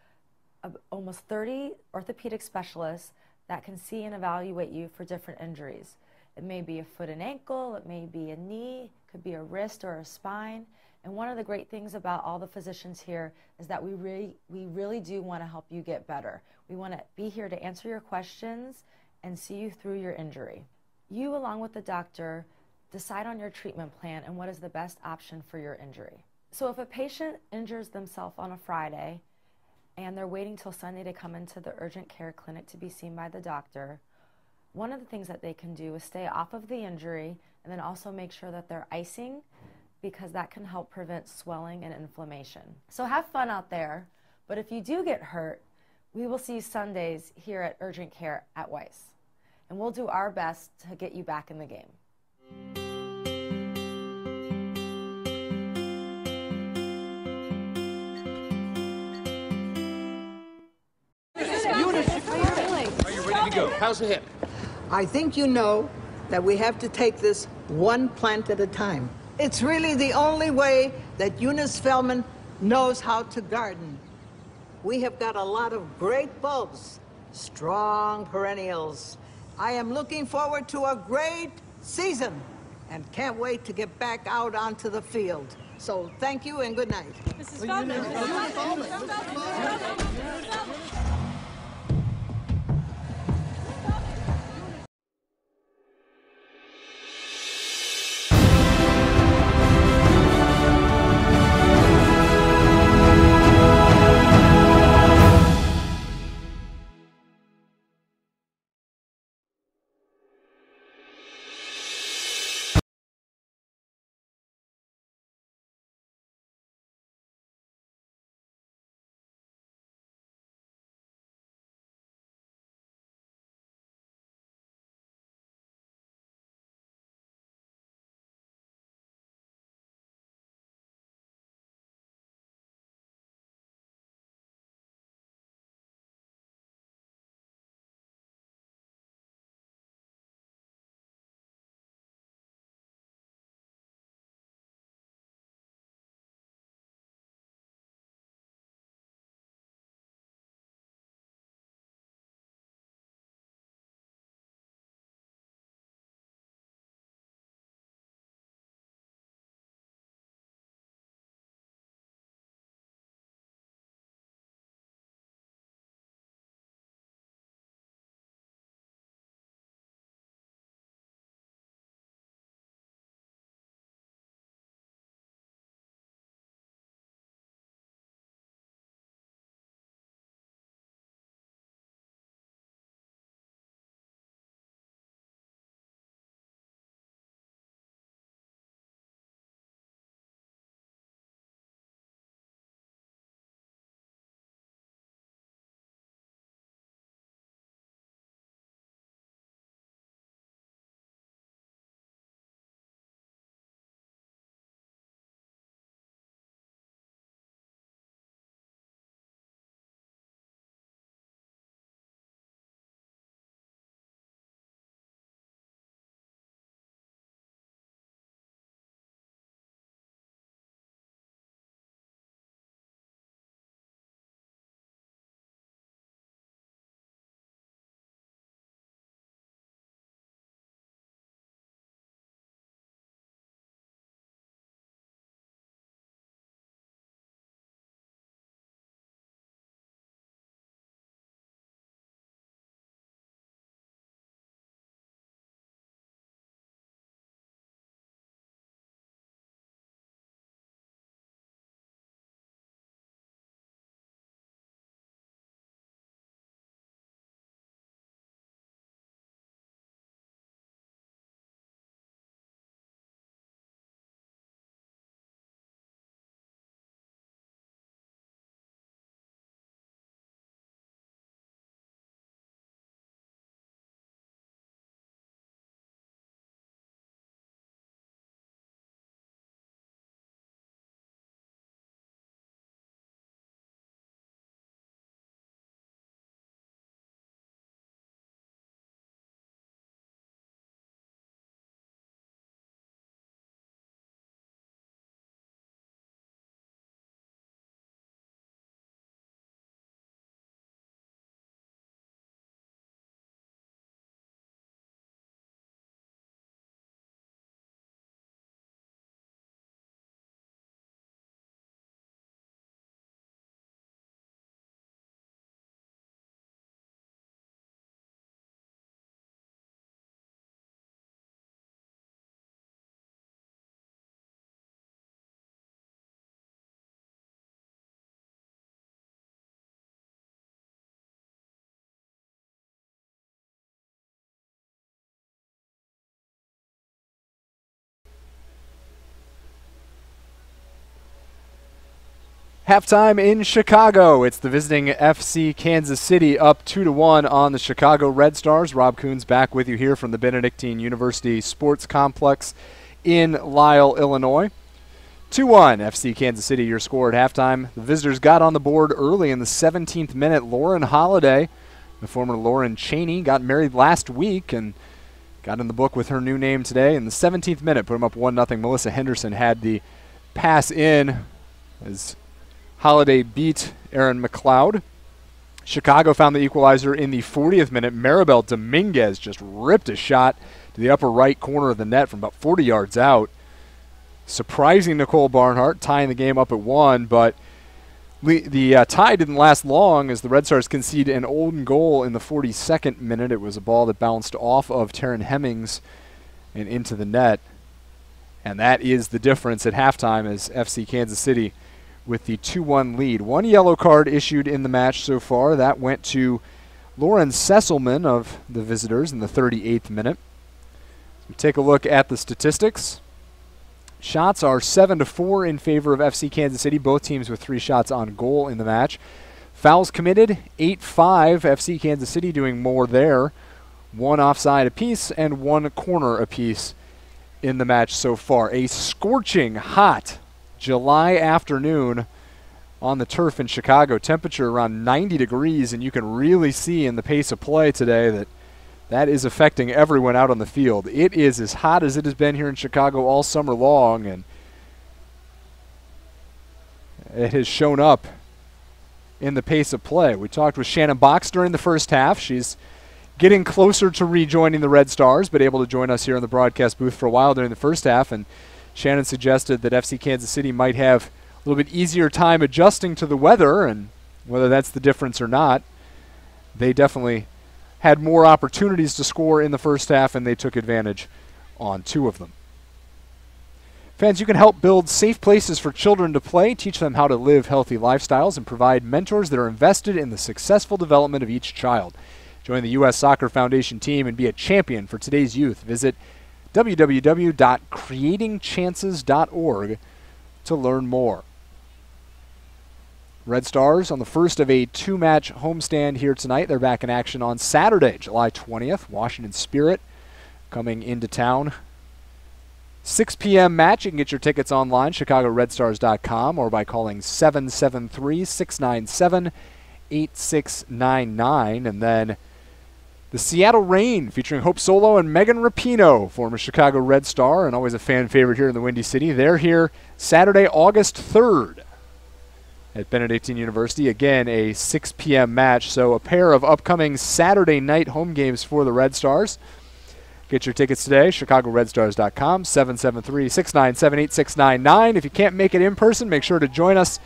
almost 30 orthopedic specialists that can see and evaluate you for different injuries. It may be a foot and ankle, it may be a knee, it could be a wrist or a spine. And one of the great things about all the physicians here is that we really do want to help you get better. We want to be here to answer your questions and see you through your injury. You, along with the doctor, decide on your treatment plan and what is the best option for your injury. So if a patient injures themselves on a Friday and they're waiting till Sunday to come into the urgent care clinic to be seen by the doctor, one of the things that they can do is stay off of the injury and then also make sure that they're icing, because that can help prevent swelling and inflammation. So have fun out there, but if you do get hurt, we will see you Sundays here at Urgent Care at Weiss, and we'll do our best to get you back in the game. Are you ready to go? How's the hip? I think you know that we have to take this one plant at a time. It's really the only way that Eunice Feldman knows how to garden. We have got a lot of great bulbs, strong perennials. I am looking forward to a great season and can't wait to get back out onto the field. So thank you and good night. Mrs. Feldman. Halftime in Chicago. It's the visiting FC Kansas City up 2-1 on the Chicago Red Stars. Rob Coons back with you here from the Benedictine University Sports Complex in Lisle, Illinois. 2-1 FC Kansas City, your score at halftime. The visitors got on the board early in the 17th minute. Lauren Holiday, the former Lauren Cheney, got married last week and got in the book with her new name today. In the 17th minute, put them up 1-0. Melissa Henderson had the pass in as Holiday beat Erin McLeod. Chicago found the equalizer in the 40th minute. Maribel Dominguez just ripped a shot to the upper right corner of the net from about 40 yards out, surprising Nicole Barnhart, tying the game up at 1, but the tie didn't last long as the Red Stars conceded an own goal in the 42nd minute. It was a ball that bounced off of Taryn Hemmings and into the net, and that is the difference at halftime as FC Kansas City with the 2-1 lead. One yellow card issued in the match so far. That went to Lauren Sesselman of the visitors in the 38th minute. So take a look at the statistics. Shots are 7-4 in favor of FC Kansas City, both teams with 3 shots on goal in the match. Fouls committed, 8-5. FC Kansas City doing more there. 1 offside apiece and 1 corner apiece in the match so far. A scorching hot July afternoon on the turf in Chicago. Temperature around 90 degrees, and you can really see in the pace of play today that is affecting everyone out on the field. It is as hot as it has been here in Chicago all summer long, and it has shown up in the pace of play. We talked with Shannon Box during the first half. She's getting closer to rejoining the Red Stars, but able to join us here in the broadcast booth for a while during the first half, and Shannon suggested that FC Kansas City might have a little bit easier time adjusting to the weather, and whether that's the difference or not, they definitely had more opportunities to score in the first half, and they took advantage on 2 of them. Fans, you can help build safe places for children to play, teach them how to live healthy lifestyles, and provide mentors that are invested in the successful development of each child. Join the U.S. Soccer Foundation team and be a champion for today's youth. Visit www.creatingchances.org to learn more. Red Stars on the first of a 2-match homestand here tonight. They're back in action on Saturday, July 20th. Washington Spirit coming into town. 6 p.m. match. You can get your tickets online, chicagoredstars.com, or by calling 773-697-8699. And then the Seattle Reign, featuring Hope Solo and Megan Rapinoe, former Chicago Red Star and always a fan favorite here in the Windy City. They're here Saturday, August 3rd at Benedictine University. Again, a 6 p.m. match, so a pair of upcoming Saturday night home games for the Red Stars. Get your tickets today, chicagoredstars.com, 773-697-8699. If you can't make it in person, make sure to join us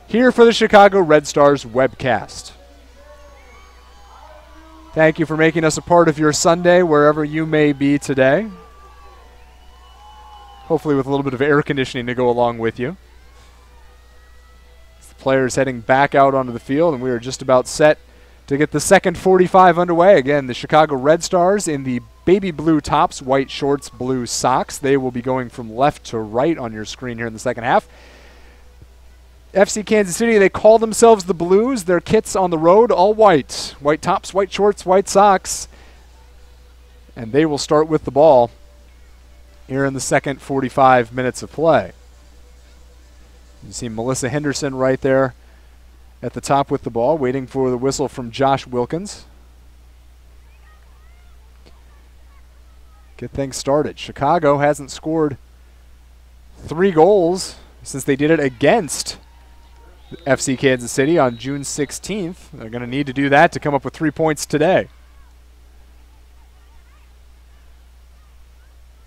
here for the Chicago Red Stars webcast. Thank you for making us a part of your Sunday, wherever you may be today. Hopefully with a little bit of air conditioning to go along with you. As the players heading back out onto the field, and we are just about set to get the second 45 underway. Again, the Chicago Red Stars in the baby blue tops, white shorts, blue socks. They will be going from left to right on your screen here in the second half. FC Kansas City, they call themselves the Blues. Their kits on the road, all white. White tops, white shorts, white socks. And they will start with the ball here in the second 45 minutes of play. You see Melissa Henderson right there at the top with the ball, waiting for the whistle from Josh Wilkins. Get things started. Chicago hasn't scored 3 goals since they did it against FC Kansas City on June 16th. They're going to need to do that to come up with 3 points today.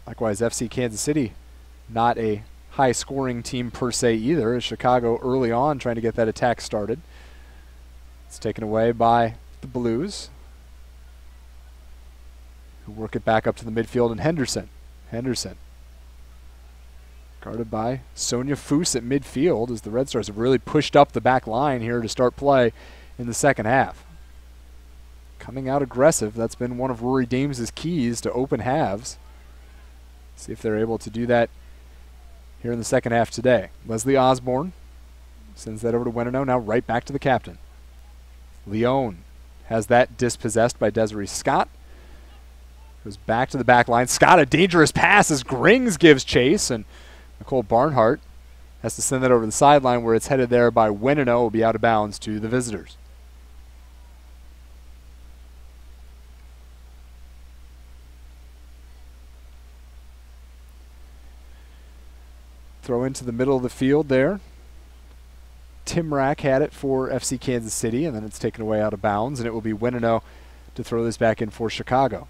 Likewise, FC Kansas City, not a high-scoring team per se either. Chicago early on trying to get that attack started. It's taken away by the Blues, who work it back up to the midfield, and Henderson. Guarded by Sonia Foose at midfield as the Red Stars have really pushed up the back line here to start play in the second half. Coming out aggressive, that's been one of Rory Dames' keys to open halves. See if they're able to do that here in the second half today. Leslie Osborne Sends that over to Winino. Now right back to the captain. Leone has that dispossessed by Desiree Scott. Goes back to the back line. Scott, a dangerous pass as Grings gives chase, and Nicole Barnhart has to send that over the sideline where it's headed there by Winino. Will be out of bounds to the visitors. Throw into the middle of the field there. Timrack had it for FC Kansas City, and then it's taken away out of bounds, and it will be Winino to throw this back in for Chicago.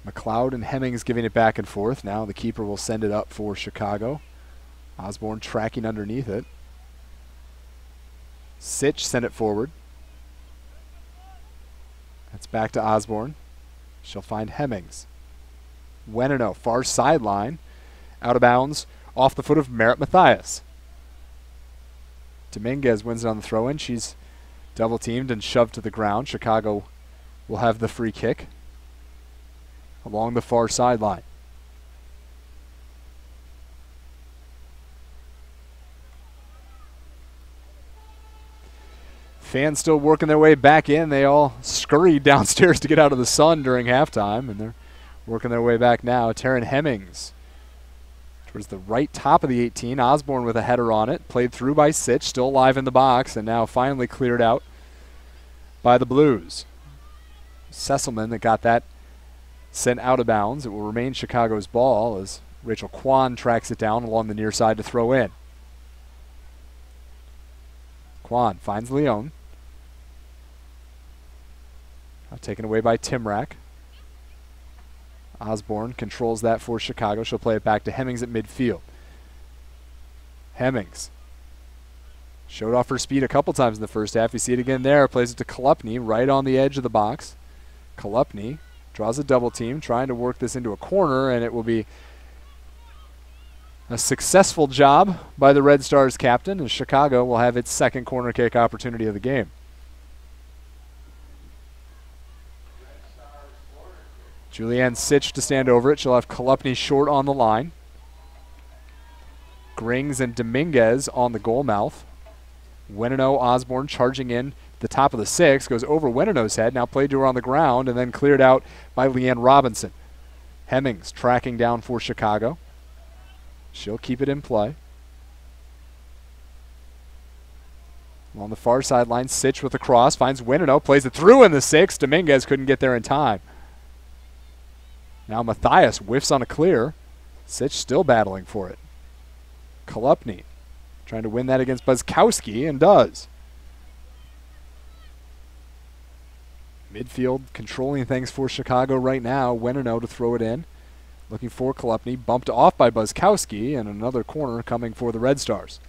McLeod and Hemmings giving it back and forth. Now the keeper will send it up for Chicago. Osborne tracking underneath it. Sitch sent it forward. That's back to Osborne. She'll find Hemmings. Winino, far sideline. Out of bounds, off the foot of Merritt Mathias. Dominguez wins it on the throw-in. She's double-teamed and shoved to the ground. Chicago will have the free kick along the far sideline. Fans still working their way back in. They all scurried downstairs to get out of the sun during halftime, and they're working their way back now. Taryn Hemmings towards the right top of the 18. Osborne with a header on it. Played through by Sitch, still alive in the box, and now finally cleared out by the Blues. Sesselman that got that sent out of bounds. It will remain Chicago's ball as Rachel Kwan tracks it down along the near side to throw in. Kwan finds Leone. Now taken away by Timrack. Osborne controls that for Chicago. She'll play it back to Hemmings at midfield. Hemmings showed off her speed a couple times in the first half. You see it again there. Plays it to Kolupny right on the edge of the box. Kolupny draws a double team, trying to work this into a corner, and it will be a successful job by the Red Stars captain, and Chicago will have its second corner kick opportunity of the game. Julianne Sitch to stand over it. She'll have Kolupny short on the line. Grings and Dominguez on the goal mouth. Winino Osborne charging in the top of the 6. Goes over Winino's head. Now played to her on the ground and then cleared out by Leanne Robinson. Hemmings tracking down for Chicago. She'll keep it in play. On the far sideline, Sitch with the cross. Finds Winino. Plays it through in the 6. Dominguez couldn't get there in time. Now Mathias whiffs on a clear. Sitch still battling for it. Kolupny trying to win that against Buzzkowski, and does. Midfield controlling things for Chicago right now. Winino to throw it in. Looking for Kolupny. Bumped off by Buzzkowski, and another corner coming for the Red Stars.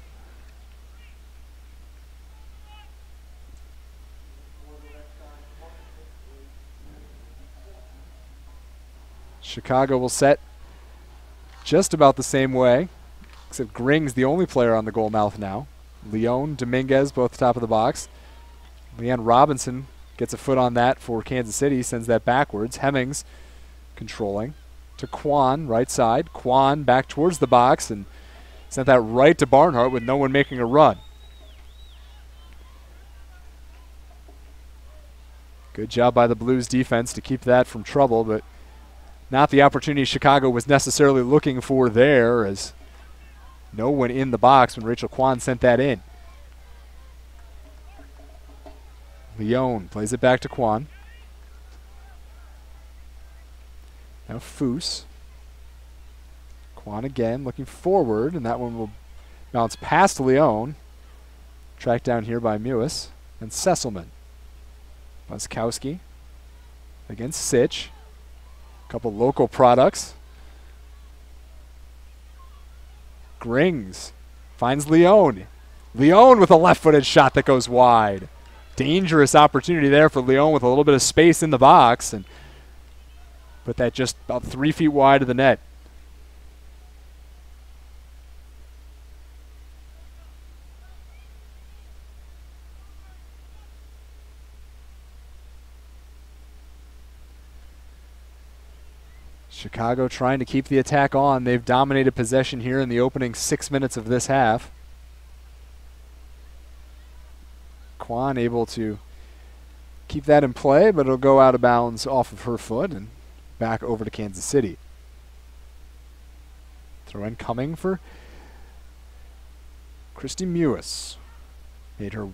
Chicago will set just about the same way, except Grings the only player on the goal mouth now. Leone, Dominguez, both top of the box. Leanne Robinson gets a foot on that for Kansas City, sends that backwards. Hemmings controlling to Kwan, right side. Kwan back towards the box and sent that right to Barnhart with no one making a run. Good job by the Blues defense to keep that from trouble, but not the opportunity Chicago was necessarily looking for there, as no one in the box when Rachel Kwan sent that in. Leone plays it back to Kwan. Now Foose. Kwan again looking forward, and that one will bounce past Leone. Tracked down here by Mewis and Sesselman. Buzzkowski against Sitch. Couple local products. Grings finds Leone. Leone with a left-footed shot that goes wide. Dangerous opportunity there for Leone with a little bit of space in the box, and put that just about 3 feet wide of the net. Chicago trying to keep the attack on. They've dominated possession here in the opening 6 minutes of this half. Kwan able to keep that in play, but it'll go out of bounds off of her foot and back over to Kansas City. Throw in coming for Kristie Mewis. Made her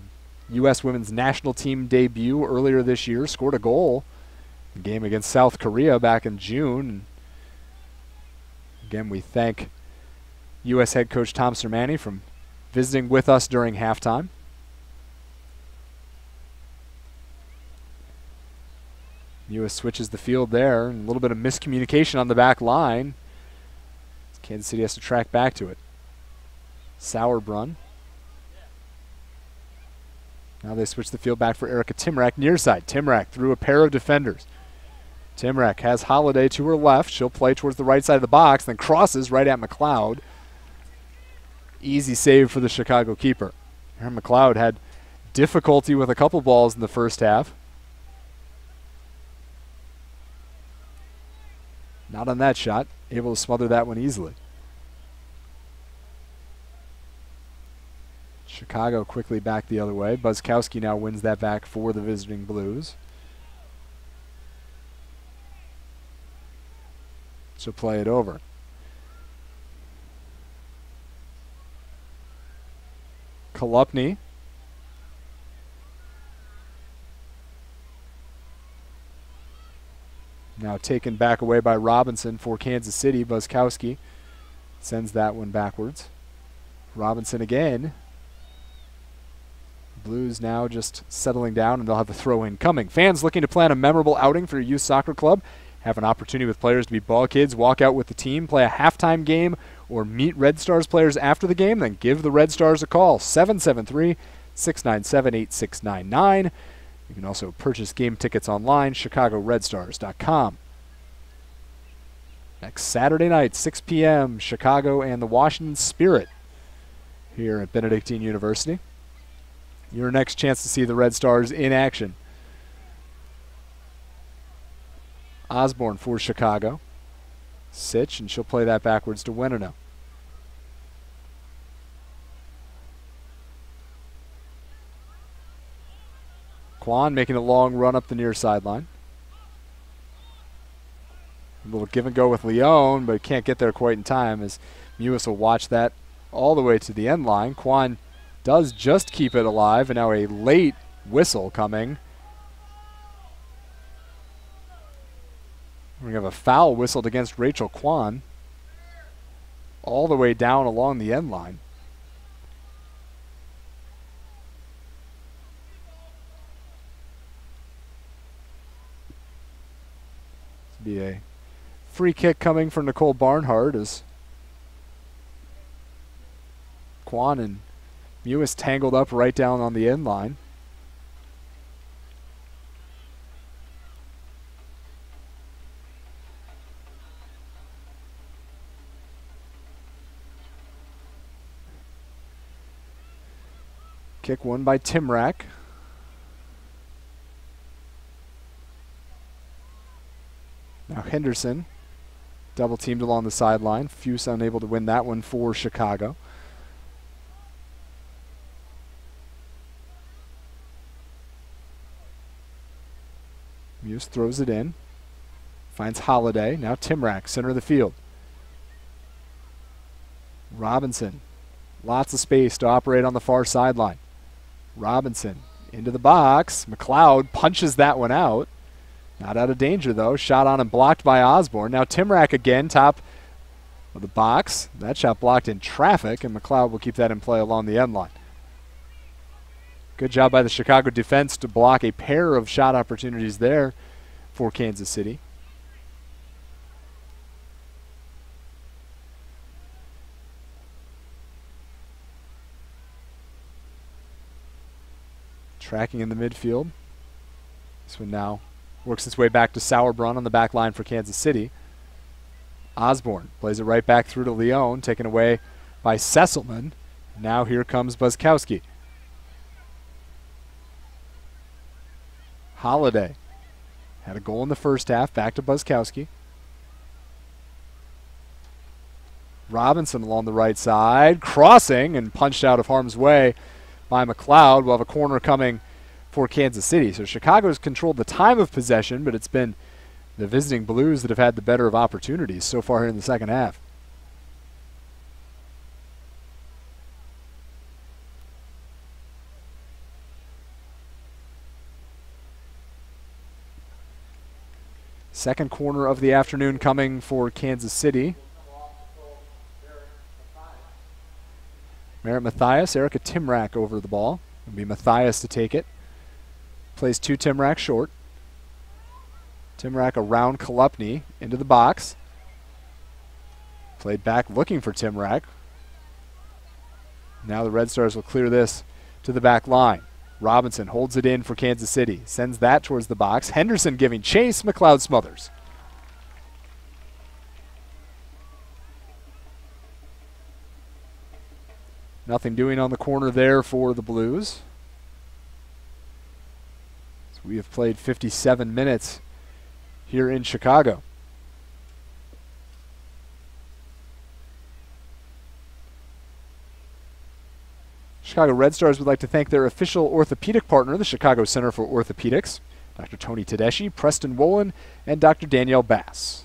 U.S. Women's National Team debut earlier this year, scored a goal in the game against South Korea back in June. And again, we thank U.S. head coach Tom Sermanni for visiting with us during halftime. Mewis switches the field there, and a little bit of miscommunication on the back line. Kansas City has to track back to it. Sauerbrunn. Now they switch the field back for Erica Timrak near side. Timrak through a pair of defenders. Timrak has Holiday to her left. She'll play towards the right side of the box, then crosses right at McLeod. Easy save for the Chicago keeper. Aaron McLeod had difficulty with a couple balls in the first half. Not on that shot. Able to smother that one easily. Chicago quickly back the other way. Buzzkowski now wins that back for the visiting Blues. So play it over. Kolupny. Now taken back away by Robinson for Kansas City. Buzzkowski sends that one backwards. Robinson again. Blues now just settling down, and they'll have a throw-in coming. Fans looking to plan a memorable outing for your youth soccer club have an opportunity with players to be ball kids, walk out with the team, play a halftime game, or meet Red Stars players after the game. Then give the Red Stars a call, 773-697-8699. You can also purchase game tickets online, chicagoredstars.com. Next Saturday night, 6 p.m., Chicago and the Washington Spirit here at Benedictine University. Your next chance to see the Red Stars in action. Osborne for Chicago. Sitch, and she'll play that backwards to Winino. Kwan making a long run up the near sideline. A little give and go with Leone, but can't get there quite in time as Mewis will watch that all the way to the end line. Kwan does just keep it alive, and now a late whistle coming. We're going to have a foul whistled against Rachel Kwan all the way down along the end line. This will be a free kick coming from Nicole Barnhart as Kwan and Mewis tangled up right down on the end line. Kick won by Timrak. Now Henderson double teamed along the sideline. Fuse unable to win that one for Chicago. Mewis throws it in. Finds Holiday. Now Timrak, center of the field. Robinson. Lots of space to operate on the far sideline. Robinson into the box. McLeod punches that one out. Not out of danger, though. Shot on and blocked by Osborne. Now Timrak again, top of the box. That shot blocked in traffic, and McLeod will keep that in play along the end line. Good job by the Chicago defense to block a pair of shot opportunities there for Kansas City. Tracking in the midfield. This one now works its way back to Sauerbrunn on the back line for Kansas City. Osborne plays it right back through to Leone, taken away by Sesselman. Now here comes Buzzkowski. Holiday had a goal in the first half, back to Buzzkowski. Robinson along the right side, crossing and punched out of harm's way by McLeod. We'll have a corner coming for Kansas City. So Chicago's controlled the time of possession, but it's been the visiting Blues that have had the better of opportunities so far here in the second half. Second corner of the afternoon coming for Kansas City. Merritt Mathias, Erica Timrak over the ball. It'll be Mathias to take it. Plays to Timrak short. Timrak around Kolupny into the box. Played back looking for Timrak. Now the Red Stars will clear this to the back line. Robinson holds it in for Kansas City. Sends that towards the box. Henderson giving chase. McLeod smothers. Nothing doing on the corner there for the Blues. So we have played 57 minutes here in Chicago. Chicago Red Stars would like to thank their official orthopedic partner, the Chicago Center for Orthopedics, Dr. Tony Tedeschi, Preston Wolin, and Dr. Danielle Bass.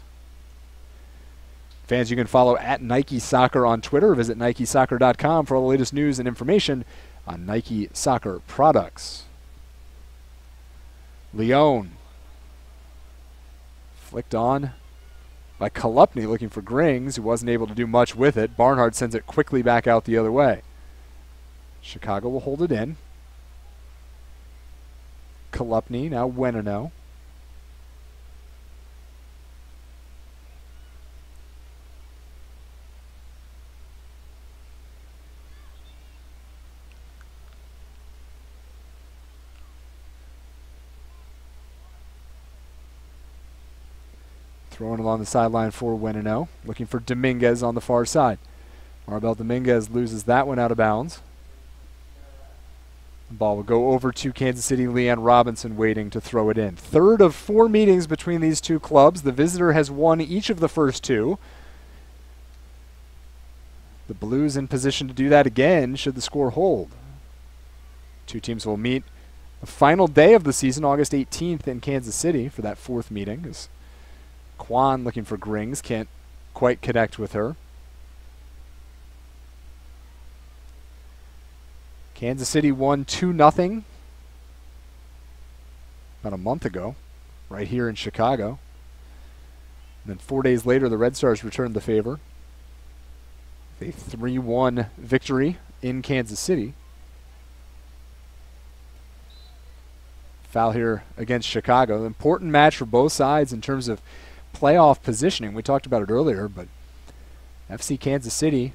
Fans, you can follow at Nike Soccer on Twitter or visit NikeSoccer.com for all the latest news and information on Nike Soccer products. Leone flicked on by Kolupny looking for Grings, who wasn't able to do much with it. Barnhart sends it quickly back out the other way. Chicago will hold it in. Kolupny, now Wenino. Throwing along the sideline for Wenino. Looking for Dominguez on the far side. Maribel Dominguez loses that one out of bounds. The ball will go over to Kansas City. Leanne Robinson waiting to throw it in. Third of 4 meetings between these two clubs. The visitor has won each of the first 2. The Blues in position to do that again should the score hold. Two teams will meet the final day of the season, August 18th in Kansas City for that 4th meeting. As Kwan looking for Grings, can't quite connect with her. Kansas City won 2-0 about a month ago, right here in Chicago. And then 4 days later, the Red Stars returned the favor. A 3-1 victory in Kansas City. Foul here against Chicago. An important match for both sides in terms of playoff positioning. We talked about it earlier, but FC Kansas City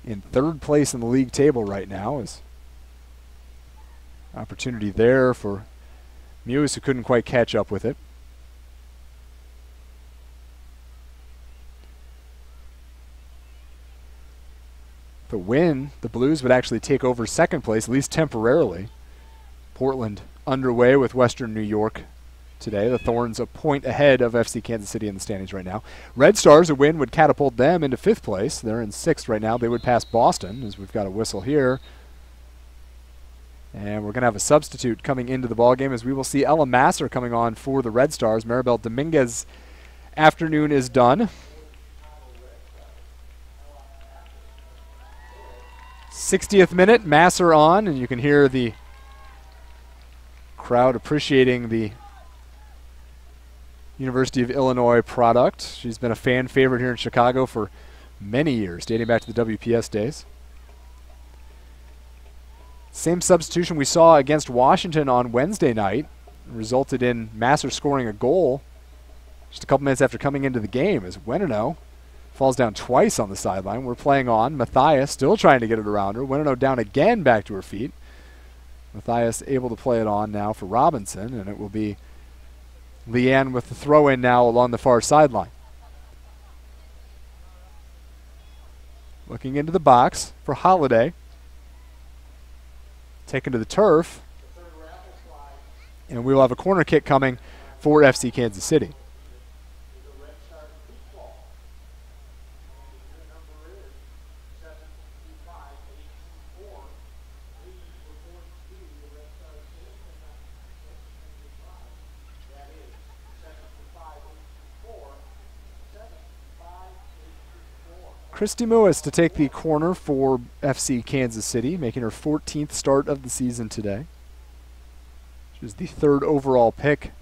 in 3rd place in the league table right now. Is opportunity there for Muse, who couldn't quite catch up with it. The win, the Blues would actually take over 2nd place, at least temporarily. Portland underway with Western New York today. The Thorns a point ahead of FC Kansas City in the standings right now. Red Stars, a win would catapult them into 5th place. They're in 6th right now. They would pass Boston, as we've got a whistle here. And we're going to have a substitute coming into the ballgame, as we will see Ella Masser coming on for the Red Stars. Maribel Dominguez afternoon is done. 60th minute, Masser on, and you can hear the crowd appreciating the University of Illinois product. She's been a fan favorite here in Chicago for many years, dating back to the WPS days. Same substitution we saw against Washington on Wednesday night resulted in Masser scoring a goal just a couple minutes after coming into the game, as Wenino falls down twice on the sideline. We're playing on. Mathias still trying to get it around her. Wenino down again, back to her feet. Mathias able to play it on now for Robinson, and it will be Leanne with the throw-in now along the far sideline. Looking into the box for Holiday. Taken to the turf. And we will have a corner kick coming for FC Kansas City. Christy Mewis to take the corner for FC Kansas City, making her 14th start of the season today. She was the 3rd overall pick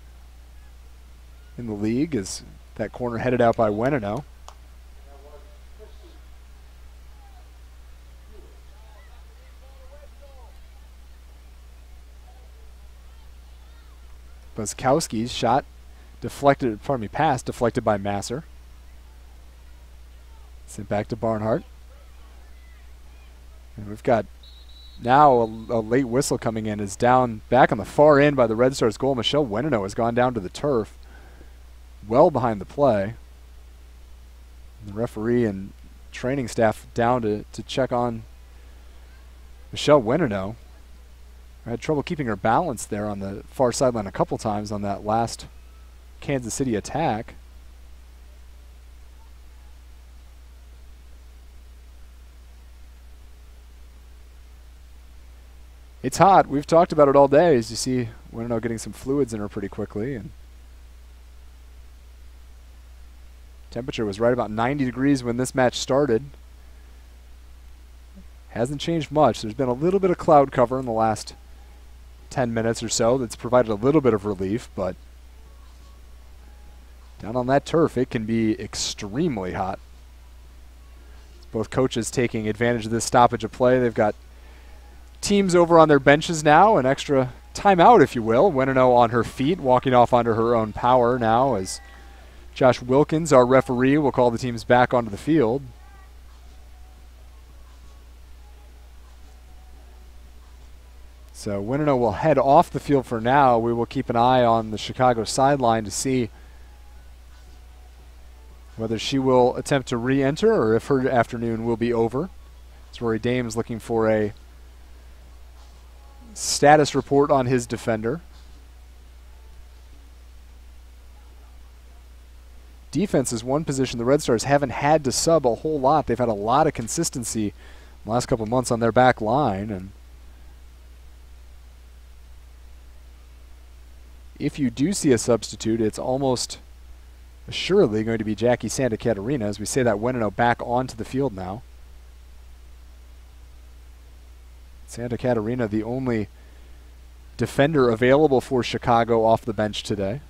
in the league as that corner headed out by Weneno. Buskowski's shot deflected, pass deflected by Masser. Sent back to Barnhart. And we've got now a late whistle coming in. Is down back on the far end by the Red Stars goal. Michelle Weneno has gone down to the turf, well behind the play. The referee and training staff down to check on Michelle Weneno. I had trouble keeping her balance there on the far sideline a couple times on that last Kansas City attack. It's hot. We've talked about it all day. As you see, Weneno getting some fluids in her pretty quickly. And temperature was right about 90 degrees when this match started. Hasn't changed much. There's been a little bit of cloud cover in the last 10 minutes or so that's provided a little bit of relief, but down on that turf, it can be extremely hot. Both coaches taking advantage of this stoppage of play. They've got teams over on their benches now, an extra timeout, if you will. Weneno on her feet, walking off under her own power now as Josh Wilkins, our referee, will call the teams back onto the field. So Weneno will head off the field for now. We will keep an eye on the Chicago sideline to see whether she will attempt to re-enter or if her afternoon will be over. It's Rory Dames looking for a status report on his defender. Defense is one position the Red Stars haven't had to sub a whole lot. They've had a lot of consistency in the last couple months on their back line, and if you do see a substitute, it's almost assuredly going to be Jackie Santa Catarina. As we say that, Weneno back onto the field now. Santa Catarina, the only defender available for Chicago off the bench today.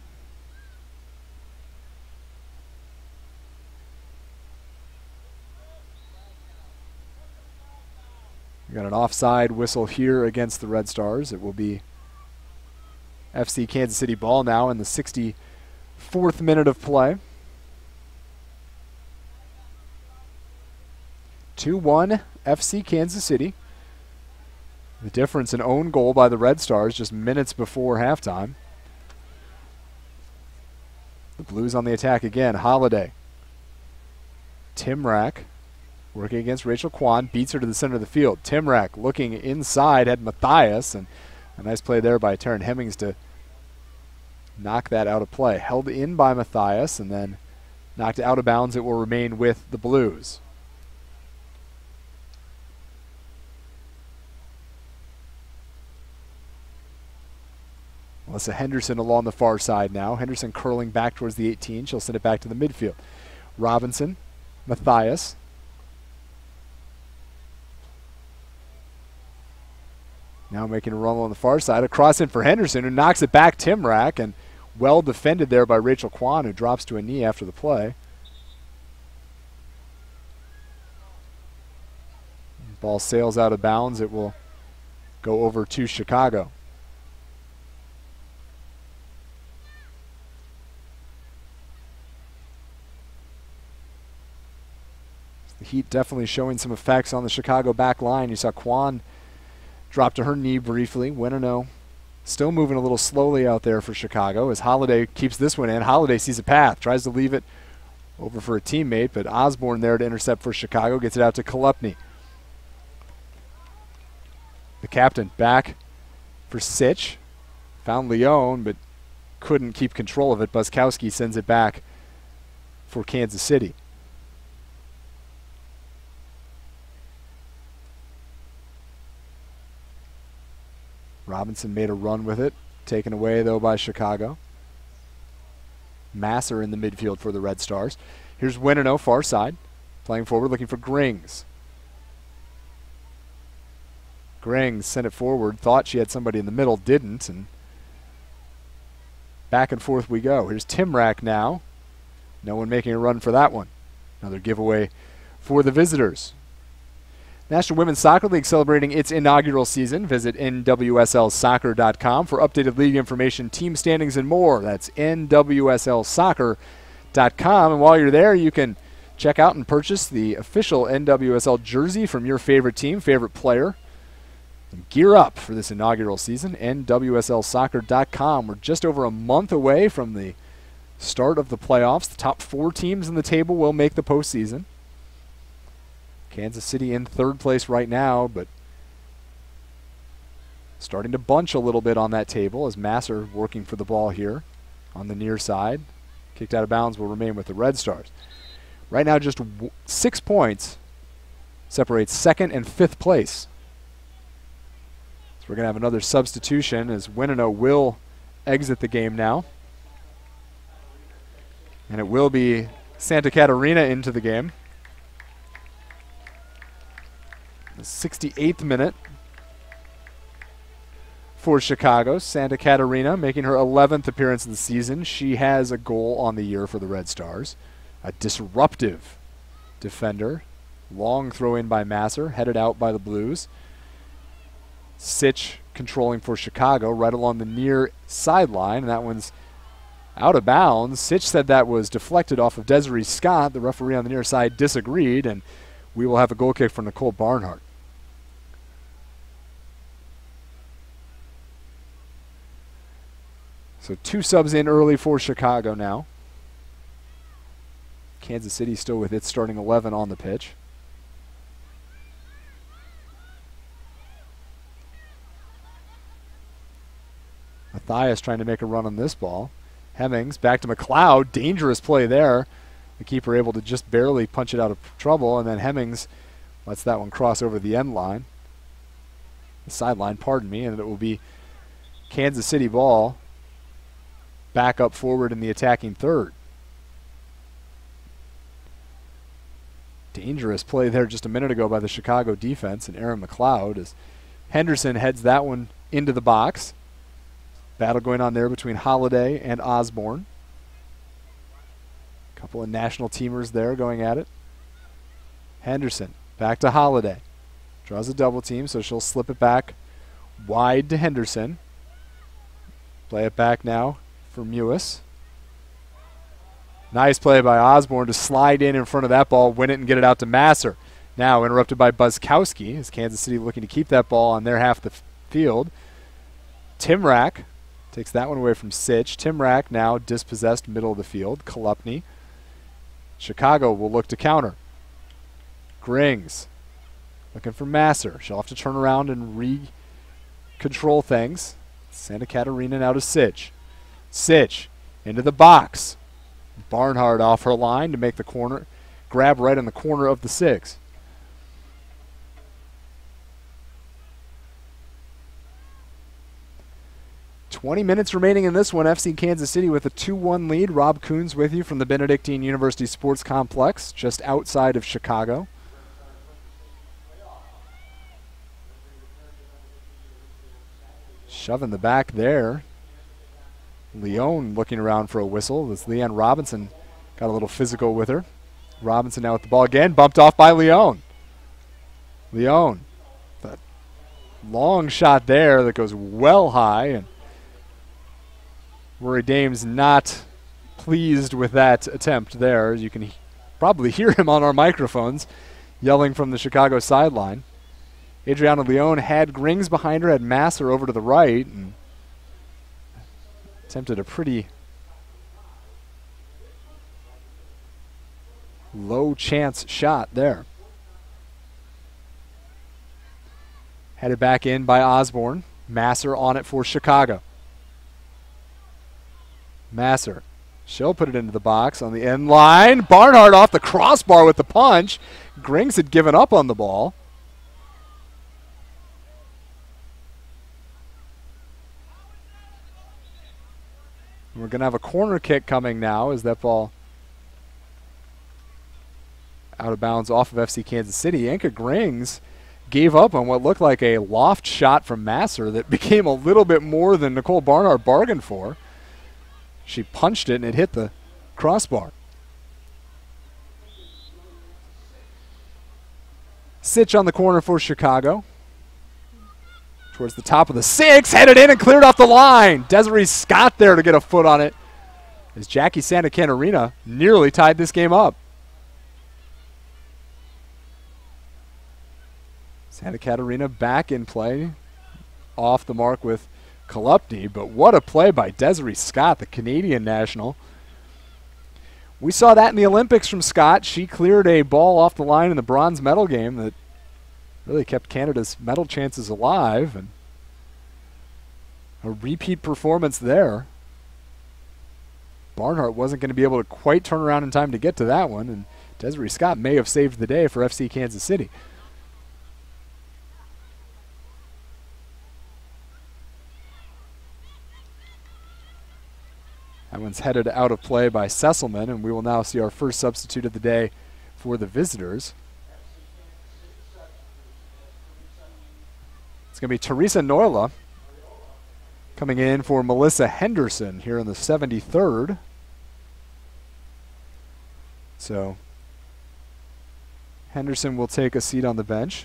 We got an offside whistle here against the Red Stars. It will be FC Kansas City ball now in the 64th minute of play. 2-1 FC Kansas City. The difference, an own goal by the Red Stars just minutes before halftime. The Blues on the attack again. Holiday. Timrak working against Rachel Kwan, beats her to the center of the field. Timrak looking inside, had Matthias, and a nice play there by Taryn Hemmings to knock that out of play. Held in by Matthias and then knocked out of bounds. It will remain with the Blues. Melissa Henderson along the far side now. Henderson curling back towards the 18. She'll send it back to the midfield. Robinson, Matthias. Now making a run on the far side. A cross in for Henderson, who knocks it back Timrak, and well defended there by Rachel Kwan, who drops to a knee after the play. Ball sails out of bounds. It will go over to Chicago. The Heat definitely showing some effects on the Chicago back line. You saw Kwan drop to her knee briefly. Weneno still moving a little slowly out there for Chicago as Holiday keeps this one in. Holiday sees a path, tries to leave it over for a teammate, but Osborne there to intercept for Chicago, gets it out to Kolupny. The captain back for Sitch. Found Leone, but couldn't keep control of it. Buskowski sends it back for Kansas City. Robinson made a run with it, taken away though by Chicago. Masser in the midfield for the Red Stars. Here's Weneno far side. Playing forward, looking for Grings. Grings sent it forward, thought she had somebody in the middle, didn't, and back and forth we go. Here's Timrak now. No one making a run for that one. Another giveaway for the visitors. National Women's Soccer League celebrating its inaugural season. Visit nwslsoccer.com for updated league information, team standings, and more. That's nwslsoccer.com. And while you're there, you can check out and purchase the official NWSL jersey from your favorite team, favorite player. And gear up for this inaugural season. nwslsoccer.com. We're just over a month away from the start of the playoffs. The top 4 teams in the table will make the postseason. Kansas City in 3rd place right now, but starting to bunch a little bit on that table as Masser working for the ball here on the near side. Kicked out of bounds, will remain with the Red Stars. Right now just 6 points separates 2nd and 5th place. So we're going to have another substitution as Winino will exit the game now. And it will be Santa Catarina into the game. The 68th minute for Chicago. Santa Catarina making her 11th appearance of the season. She has a goal on the year for the Red Stars. A disruptive defender. Long throw in by Masser, headed out by the Blues. Sitch controlling for Chicago right along the near sideline, and that one's out of bounds. Sitch said that was deflected off of Desiree Scott. The referee on the near side disagreed, and we will have a goal kick for Nicole Barnhart. So 2 subs in early for Chicago now. Kansas City still with its starting 11 on the pitch. Matthias trying to make a run on this ball. Hemmings back to McLeod. Dangerous play there. The keeper able to just barely punch it out of trouble, and then Hemmings lets that one cross over the end line. The sideline, pardon me, and it will be Kansas City ball back up forward in the attacking third. Dangerous play there just a minute ago by the Chicago defense and Aaron McLeod as Henderson heads that one into the box. Battle going on there between Holiday and Osborne. Couple of national teamers there going at it. Henderson back to Holiday. Draws a double team, so she'll slip it back wide to Henderson. Play it back now for Mewis. Nice play by Osborne to slide in front of that ball, win it, and get it out to Masser. Now interrupted by Buzzkowski as Kansas City looking to keep that ball on their half of the field. Timrak takes that one away from Sitch. Timrak now dispossessed middle of the field. Kolupny. Chicago will look to counter. Grings looking for Masser. She'll have to turn around and re-control things. Santa Catarina now to Sitch. Sitch into the box. Barnhart off her line to make the corner. Grab right in the corner of the 6. "20 minutes remaining in this one. FC Kansas City with a 2-1 lead. Rob Coons with you from the Benedictine University Sports Complex, just outside of Chicago. Shove in the back there. Leone looking around for a whistle as Leanne Robinson got a little physical with her. Robinson now with the ball again, bumped off by Leone. Leone, that long shot there that goes well high, and Rory Dames not pleased with that attempt there. You can probably hear him on our microphones yelling from the Chicago sideline. Adriana Leone had Grings behind her, had Masser over to the right, and attempted a pretty low chance shot there. Headed back in by Osborne. Masser on it for Chicago. Masser. She'll put it into the box on the end line. Barnhart off the crossbar with the punch. Grings had given up on the ball. We're going to have a corner kick coming now as that ball out of bounds off of FC Kansas City. Anka Grings gave up on what looked like a loft shot from Masser that became a little bit more than Nicole Barnhart bargained for. She punched it and it hit the crossbar. Sitch on the corner for Chicago. Towards the top of the 6, headed in and cleared off the line. Desiree Scott there to get a foot on it, as Jackie Santa Catarina nearly tied this game up. Santa Catarina back in play, off the mark with Kolupny, but what a play by Desiree Scott, the Canadian national. We saw that in the Olympics from Scott. She cleared a ball off the line in the bronze medal game that really kept Canada's medal chances alive, and a repeat performance there. Barnhart wasn't going to be able to quite turn around in time to get to that one, and Desiree Scott may have saved the day for FC Kansas City. That one's headed out of play by Sesselman, and we will now see our first substitute of the day for the visitors. It's going to be Teresa Noila coming in for Melissa Henderson here in the 73rd. So Henderson will take a seat on the bench.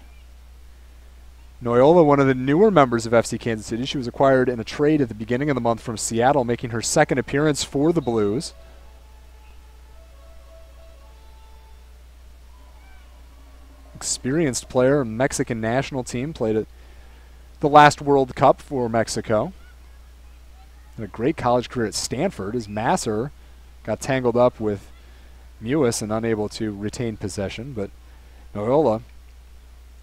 Noyola, one of the newer members of FC Kansas City. She was acquired in a trade at the beginning of the month from Seattle, making her second appearance for the Blues. Experienced player, Mexican national team, played at the last World Cup for Mexico. Had a great college career at Stanford as Masser got tangled up with Mewis and unable to retain possession, but Noyola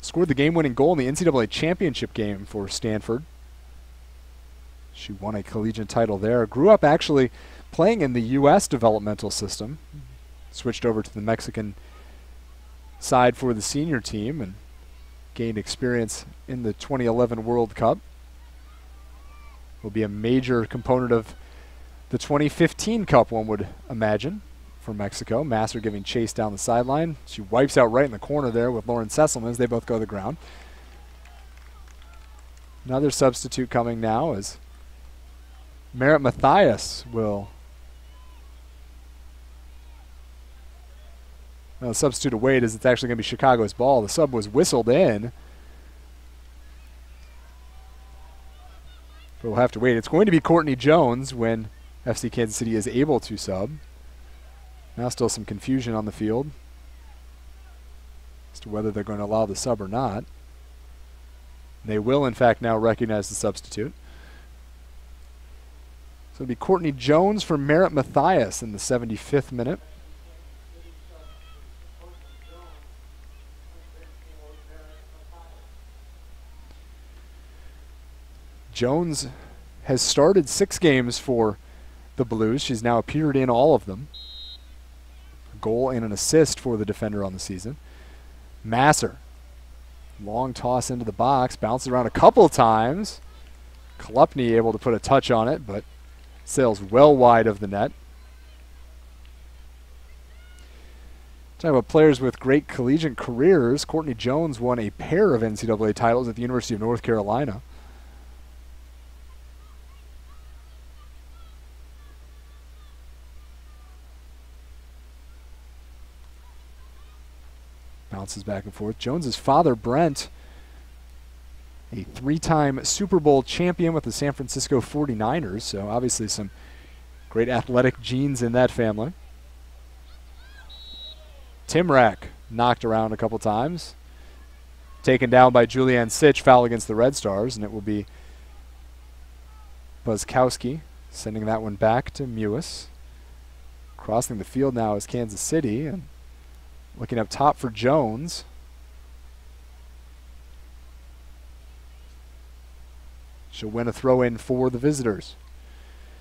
scored the game-winning goal in the NCAA championship game for Stanford. She won a collegiate title there. Grew up actually playing in the U.S. developmental system. Switched over to the Mexican side for the senior team and gained experience in the 2011 World Cup. Will be a major component of the 2015 Cup, one would imagine, for Mexico. Masser giving chase down the sideline. She wipes out right in the corner there with Lauren Sesselman as they both go to the ground. Another substitute coming now is Merritt Mathias will substitute a wait as it's actually going to be Chicago's ball. The sub was whistled in. But we'll have to wait. It's going to be Courtney Jones when FC Kansas City is able to sub. Now still some confusion on the field as to whether they're going to allow the sub or not. They will, in fact, now recognize the substitute. So it'll be Courtney Jones for Merritt Mathias in the 75th minute. Jones has started 6 games for the Blues. She's now appeared in all of them. A goal and an assist for the defender on the season. Masser, long toss into the box, bounces around a couple times. Kolupny able to put a touch on it, but sails well wide of the net. Talking about players with great collegiate careers, Courtney Jones won a pair of NCAA titles at the University of North Carolina. Bounces back and forth. Jones's father, Brent, a 3-time Super Bowl champion with the San Francisco 49ers, so obviously some great athletic genes in that family. Timrak knocked around a couple times. Taken down by Julianne Sitch, foul against the Red Stars, and it will be Buzzkowski sending that one back to Mewis. Crossing the field now is Kansas City, and looking up top for Jones. She'll win a throw-in for the visitors.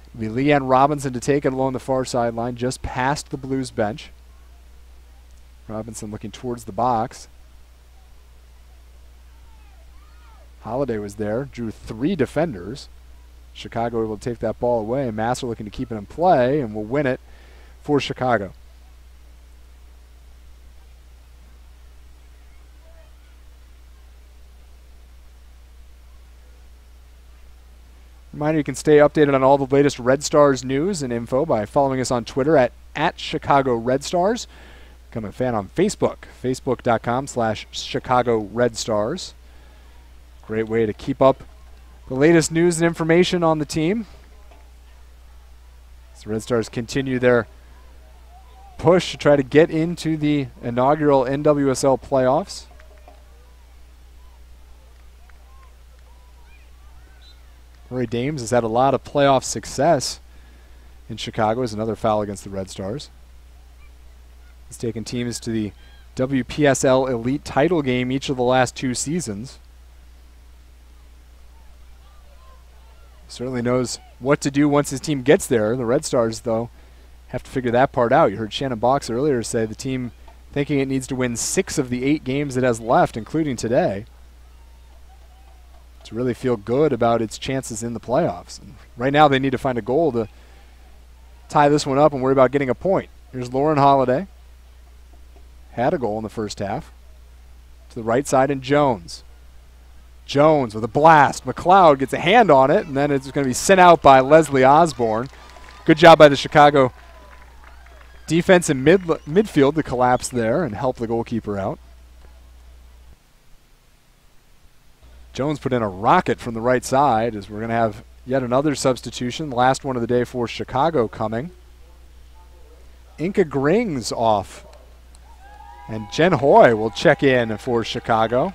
It'll be Leanne Robinson to take it along the far sideline, just past the Blues bench. Robinson looking towards the box. Holiday was there, drew 3 defenders. Chicago able to take that ball away. Masser looking to keep it in play and will win it for Chicago. Reminder, you can stay updated on all the latest Red Stars news and info by following us on Twitter at Chicago Red Stars. Become a fan on Facebook, facebook.com/Chicago Red Stars. Great way to keep up the latest news and information on the team. As the Red Stars continue their push to try to get into the inaugural NWSL playoffs. Rory Dames has had a lot of playoff success in Chicago as another foul against the Red Stars. He's taken teams to the WPSL Elite title game each of the last 2 seasons. Certainly knows what to do once his team gets there. The Red Stars, though, have to figure that part out. You heard Shannon Box earlier say the team thinking it needs to win 6 of the 8 games it has left, including today, to really feel good about its chances in the playoffs. And right now they need to find a goal to tie this one up and worry about getting a point. Here's Lauren Holiday. Had a goal in the first half. To the right side, and Jones. Jones with a blast. McLeod gets a hand on it, and then it's going to be sent out by Leslie Osborne. Good job by the Chicago defense and midfield to collapse there and help the goalkeeper out. Jones put in a rocket from the right side as we're going to have yet another substitution. Last one of the day for Chicago coming. Inka Grings off. And Jen Hoy will check in for Chicago.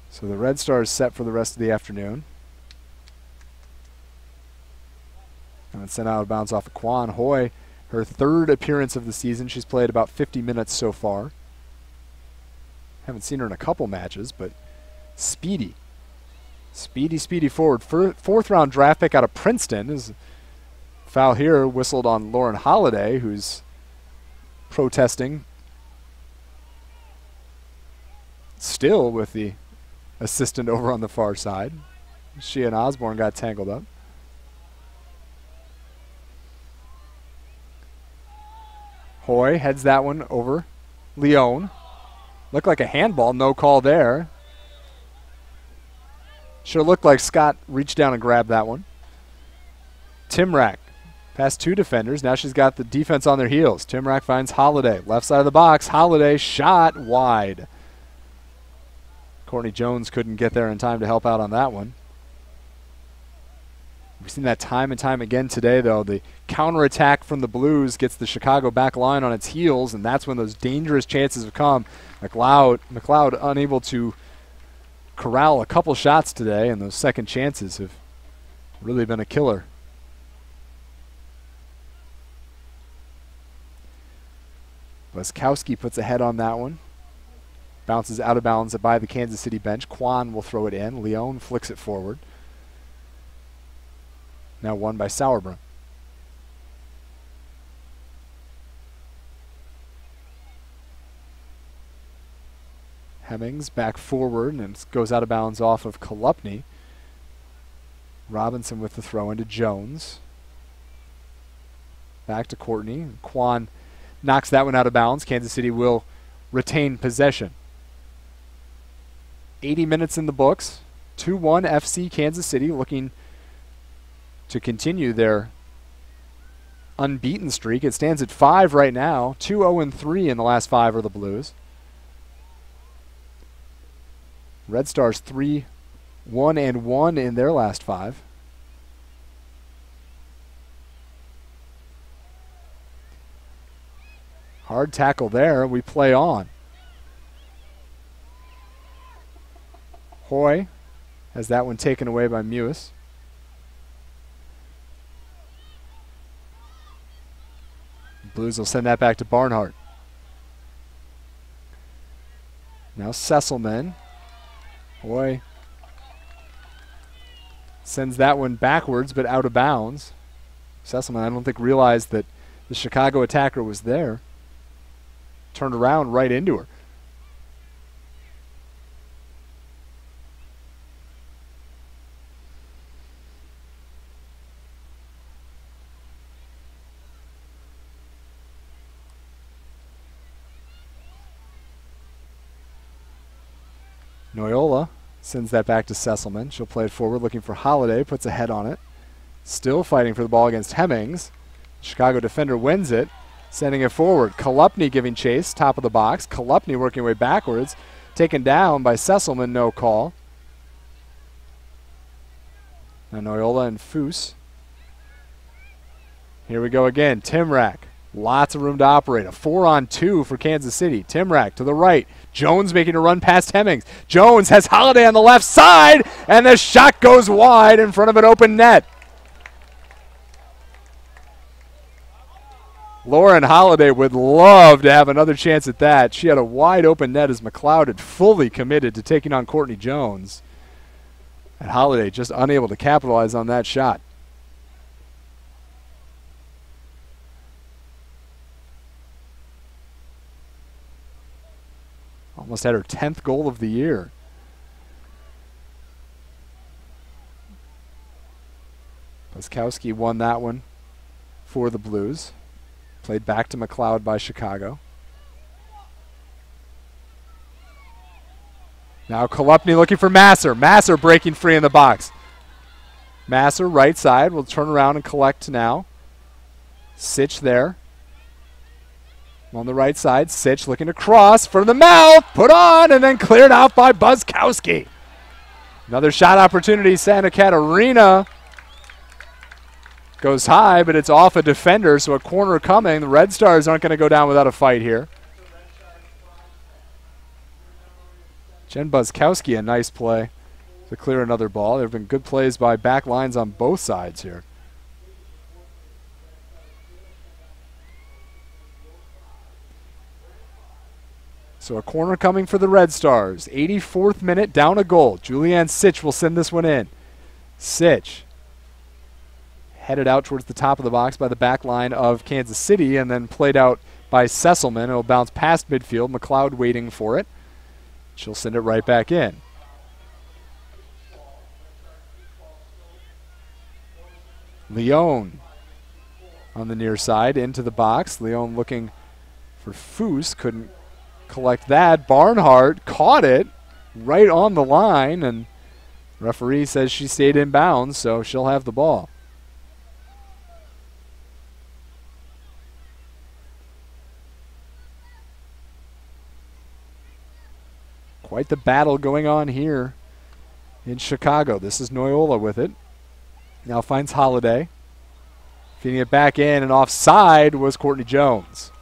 So the Red Stars set for the rest of the afternoon. And it's sent out of bounds off of Kwan. Hoy, her 3rd appearance of the season. She's played about 50 minutes so far. Haven't seen her in a couple matches, but speedy. Speedy forward. 4th round draft pick out of Princeton. Is foul here whistled on Lauren Holiday, who's protesting. Still with the assistant over on the far side. She and Osborne got tangled up. Hoy heads that one over. Leone. Looked like a handball, no call there. Sure looked like Scott reached down and grabbed that one. Timrak past 2 defenders. Now she's got the defense on their heels. Timrak finds Holiday. Left side of the box. Holiday shot wide. Courtney Jones couldn't get there in time to help out on that one. We've seen that time and time again today, though. The counterattack from the Blues gets the Chicago back line on its heels, and that's when those dangerous chances have come. McLeod unable to corral a couple shots today, and those second chances have really been a killer. Laskowski puts a head on that one. Bounces out of bounds by the Kansas City bench. Kwan will throw it in. Leone flicks it forward. Now won by Sauerbrunn. Hemmings back forward and goes out of bounds off of Kolupny. Robinson with the throw into Jones. Back to Courtney. Kwan knocks that one out of bounds. Kansas City will retain possession. 80 minutes in the books. 2-1 FC Kansas City looking to continue their unbeaten streak. It stands at 5 right now. 2-0-3 in the last 5 are the Blues. Red Stars 3-1-1 in their last 5. Hard tackle there. We play on. Hoy has that one taken away by Mewis. Blues will send that back to Barnhart. Now Sesselman. Hoy sends that one backwards but out of bounds. Sesselman, I don't think, realized that the Chicago attacker was there. Turned around right into her. Noyola sends that back to Sesselman. She'll play it forward, looking for Holiday, puts a head on it. Still fighting for the ball against Hemmings. Chicago defender wins it, sending it forward. Kolupny giving chase, top of the box. Kolupny working way backwards, taken down by Sesselman, no call. Now Noyola and Foose. Here we go again. Timrak. Lots of room to operate. A 4-on-2 for Kansas City. Timrak to the right. Jones making a run past Hemmings. Jones has Holiday on the left side, and the shot goes wide in front of an open net. Lauren Holiday would love to have another chance at that. She had a wide open net as McLeod had fully committed to taking on Courtney Jones. And Holiday just unable to capitalize on that shot. Almost had her 10th goal of the year. Buskowski won that one for the Blues. Played back to McLeod by Chicago. Now Kolupny looking for Masser. Masser breaking free in the box. Masser, right side, will turn around and collect now. Sitch there. On the right side, Sitch looking to cross for the mouth, put on, and then cleared out by Buskowski. Another shot opportunity, Santa Catarina. Goes high, but it's off a defender, so a corner coming. The Red Stars aren't going to go down without a fight here. Jen Buskowski, a nice play to clear another ball. There have been good plays by back lines on both sides here. So a corner coming for the Red Stars. 84th minute, down a goal. Julianne Sitch will send this one in. Sitch headed out towards the top of the box by the back line of Kansas City and then played out by Sesselman. It'll bounce past midfield. McLeod waiting for it. She'll send it right back in. Leone on the near side into the box. Leone looking for Foose. Couldn't collect that. Barnhart caught it right on the line, and referee says she stayed in bounds, so she'll have the ball. Quite the battle going on here in Chicago. This is Noyola with it. Now finds Holiday. Feeding it back in, and offside was Courtney Jones.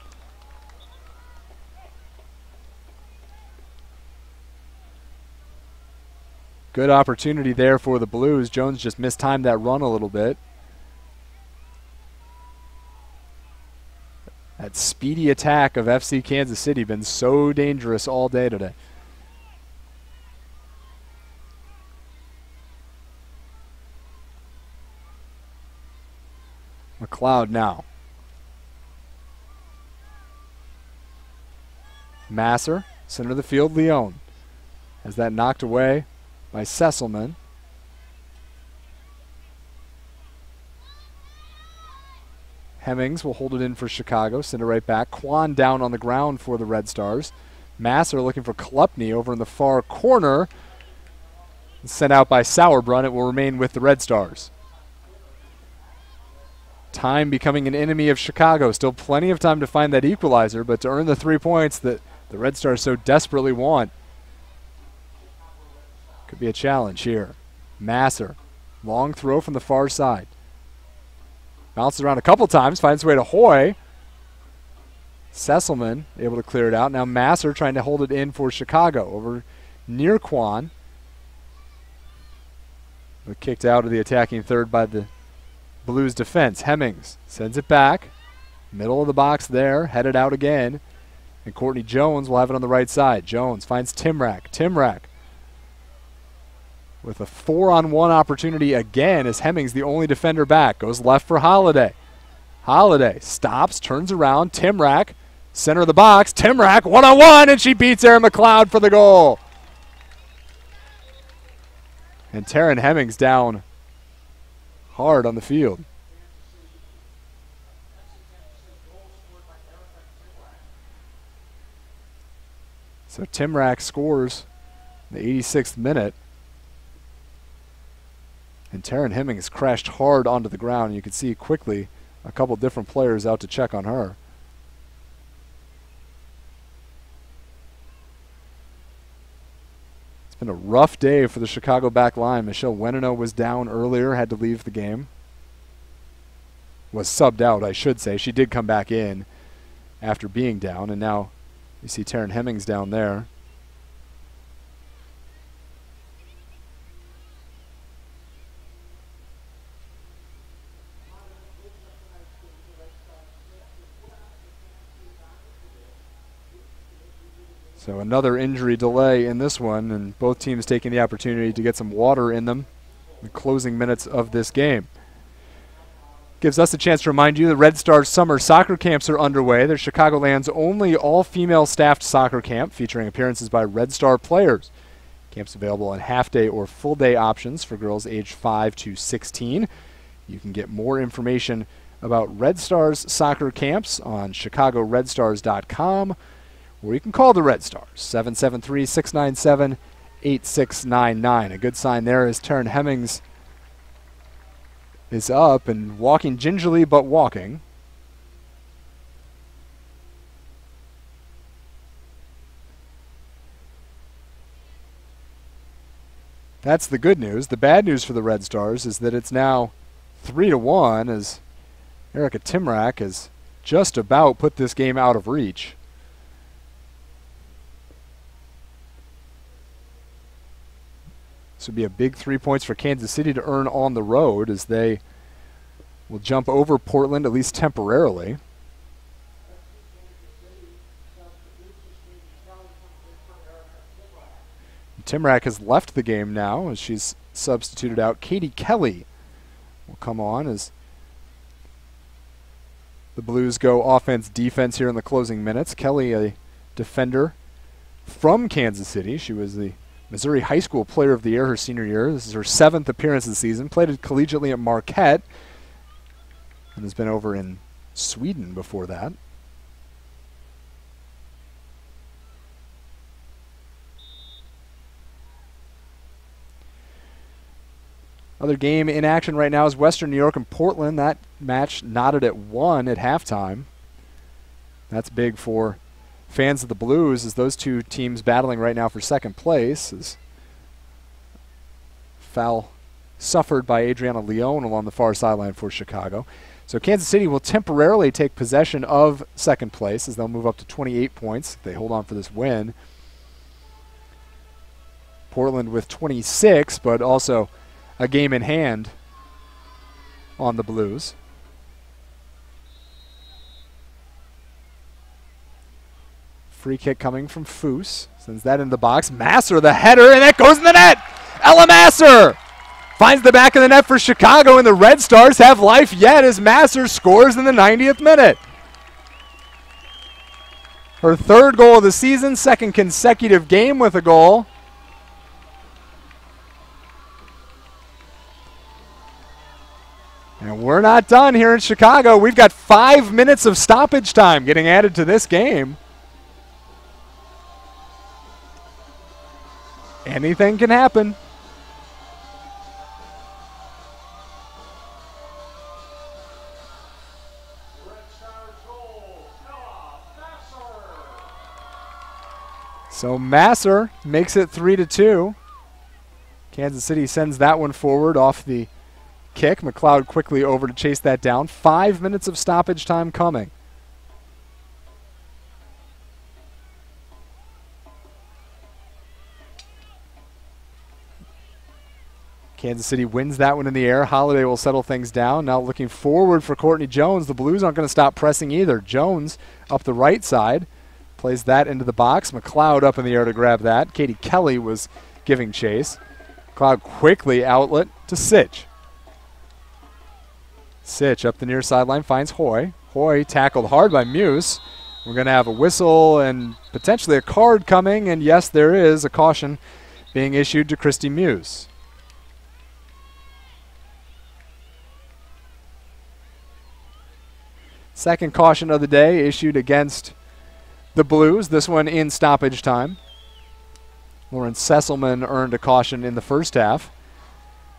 Good opportunity there for the Blues. Jones just mistimed that run a little bit. That speedy attack of FC Kansas City been so dangerous all day today. McLeod now. Masser, center of the field, Leone. Has that knocked away by Sesselman. Hemmings will hold it in for Chicago, send it right back. Kwan down on the ground for the Red Stars. Masser looking for Kolupny over in the far corner. Sent out by Sauerbrunn. It will remain with the Red Stars. Time becoming an enemy of Chicago. Still plenty of time to find that equalizer, but to earn the 3 points that the Red Stars so desperately want. Could be a challenge here. Masser, long throw from the far side. Bounces around a couple times, finds way to Hoy. Sesselman able to clear it out. Now Masser trying to hold it in for Chicago over near Kwan. But kicked out of the attacking third by the Blues defense. Hemmings sends it back. Middle of the box there, headed out again. And Courtney Jones will have it on the right side. Jones finds Timrak. Timrak with a 4-on-1 opportunity again as Hemmings, the only defender back, goes left for Holiday. Holiday stops, turns around. Timrak, center of the box. Timrak, 1-on-1, and she beats Erin McLeod for the goal. And Taryn Hemmings down hard on the field. So Timrak scores The 86th minute. And Taryn Hemmings crashed hard onto the ground. You can see quickly a couple different players out to check on her. It's been a rough day for the Chicago back line. Michelle Wenino was down earlier, had to leave the game. Was subbed out, I should say. She did come back in after being down, and now you see Taryn Hemmings down there. So another injury delay in this one, and both teams taking the opportunity to get some water in them in the closing minutes of this game. Gives us a chance to remind you the Red Stars summer soccer camps are underway. They're Chicagoland's only all-female staffed soccer camp featuring appearances by Red Star players. Camps available on half-day or full-day options for girls aged 5 to 16. You can get more information about Red Stars soccer camps on chicagoredstars.com, or you can call the Red Stars, 773-697-8699. A good sign there is Taryn Hemmings is up and walking gingerly but walking. That's the good news. The bad news for the Red Stars is that it's now 3-1 as Erica Timrak has just about put this game out of reach. This would be a big 3 points for Kansas City to earn on the road as they will jump over Portland, at least temporarily. Timrak has left the game now as she's substituted out. Katie Kelly will come on as the Blues go offense-defense here in the closing minutes. Kelly, a defender from Kansas City. She was the Missouri High School Player of the Year her senior year. This is her 7th appearance of the season. Played collegiately at Marquette and has been over in Sweden before that. Other game in action right now is Western New York and Portland. That match knotted at 1 at halftime. That's big for fans of the Blues as those two teams battling right now for second place. As foul suffered by Adriana Leone along the far sideline for Chicago. So Kansas City will temporarily take possession of second place as they'll move up to 28 points if they hold on for this win. Portland with 26, but also a game in hand on the Blues. Free kick coming from Foose. Sends that into the box. Masser, the header, and that goes in the net. Ella Masser finds the back of the net for Chicago, and the Red Stars have life yet as Masser scores in the 90th minute. Her 3rd goal of the season, 2nd consecutive game with a goal. And we're not done here in Chicago. We've got 5 minutes of stoppage time getting added to this game. Anything can happen. So Masser makes it 3-2. Kansas City sends that one forward off the kick. McLeod quickly over to chase that down. 5 minutes of stoppage time coming. Kansas City wins that one in the air. Holiday will settle things down. Now looking forward for Courtney Jones. The Blues aren't going to stop pressing either. Jones up the right side. Plays that into the box. McLeod up in the air to grab that. Katie Kelly was giving chase. McLeod quickly outlet to Sitch. Sitch up the near sideline finds Hoy. Hoy tackled hard by Muse. We're going to have a whistle and potentially a card coming. And yes, there is a caution being issued to Christy Muse. Second caution of the day issued against the Blues, this one in stoppage time. Lauren Sesselman earned a caution in the first half.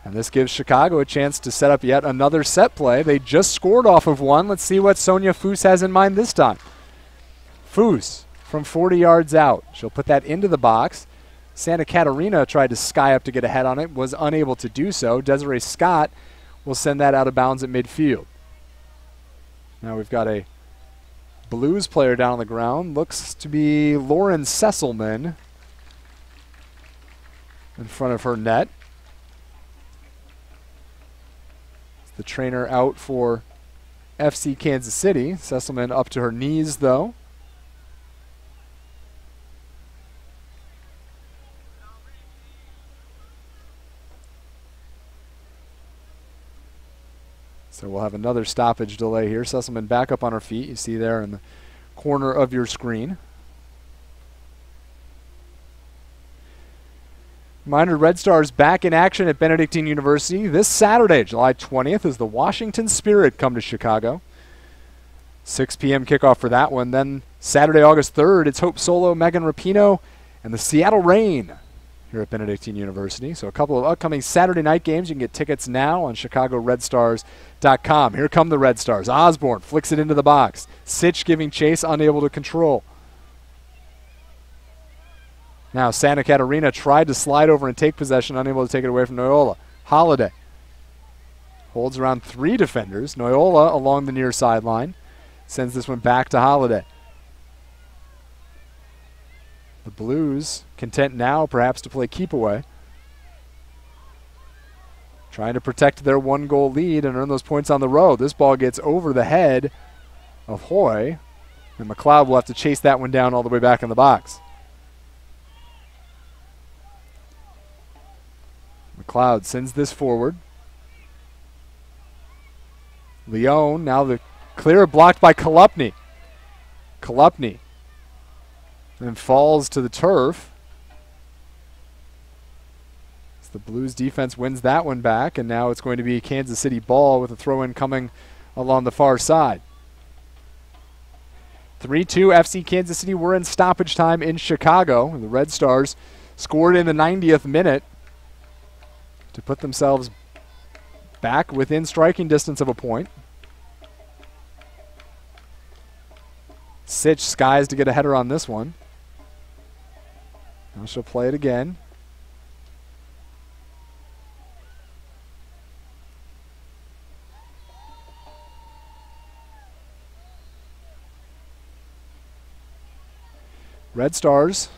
And this gives Chicago a chance to set up yet another set play. They just scored off of one. Let's see what Sonia Foos has in mind this time. Foos from 40 yards out. She'll put that into the box. Santa Catarina tried to sky up to get ahead on it, was unable to do so. Desiree Scott will send that out of bounds at midfield. Now we've got a Blues player down on the ground. Looks to be Lauren Sesselman in front of her net. The trainer out for FC Kansas City. Sesselman up to her knees, though. So we'll have another stoppage delay here. Sesselman back up on her feet. You see there in the corner of your screen. Reminder, Red Stars back in action at Benedictine University this Saturday, July 20th, as the Washington Spirit come to Chicago. 6 p.m. kickoff for that one. Then Saturday, August 3rd, it's Hope Solo, Megan Rapinoe, and the Seattle Reign here at Benedictine University. So a couple of upcoming Saturday night games. You can get tickets now on ChicagoRedStars.com. Here come the Red Stars. Osborne flicks it into the box. Sitch giving chase, unable to control. Now Santa Catarina tried to slide over and take possession, unable to take it away from Noyola. Holiday holds around 3 defenders. Noyola along the near sideline sends this one back to Holiday. The Blues content now perhaps to play keep away, trying to protect their 1-goal lead and earn those points on the road. This ball gets over the head of Hoy, and McLeod will have to chase that one down all the way back in the box. McLeod sends this forward. Leone, now the clear, blocked by Kolupny. Kolupny then falls to the turf. So the Blues defense wins that one back, and now it's going to be a Kansas City ball with a throw-in coming along the far side. 3-2 FC Kansas City. We're in stoppage time in Chicago. The Red Stars scored in the 90th minute to put themselves back within striking distance of a point. Sitch skies to get a header on this one. Now she'll play it again. Red Stars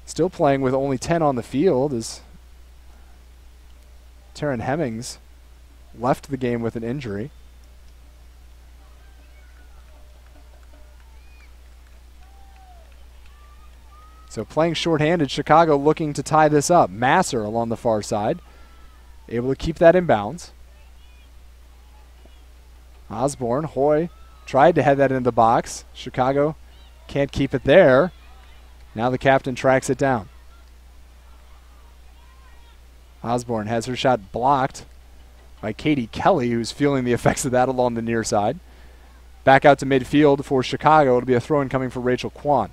still playing with only 10 on the field as Taryn Hemmings left the game with an injury. So playing shorthanded, Chicago looking to tie this up. Masser along the far side, able to keep that in bounds. Osborne, Hoy tried to head that into the box. Chicago can't keep it there. Now the captain tracks it down. Osborne has her shot blocked by Katie Kelly, who's feeling the effects of that along the near side. Back out to midfield for Chicago. It'll be a throw-in coming for Rachel Kwan.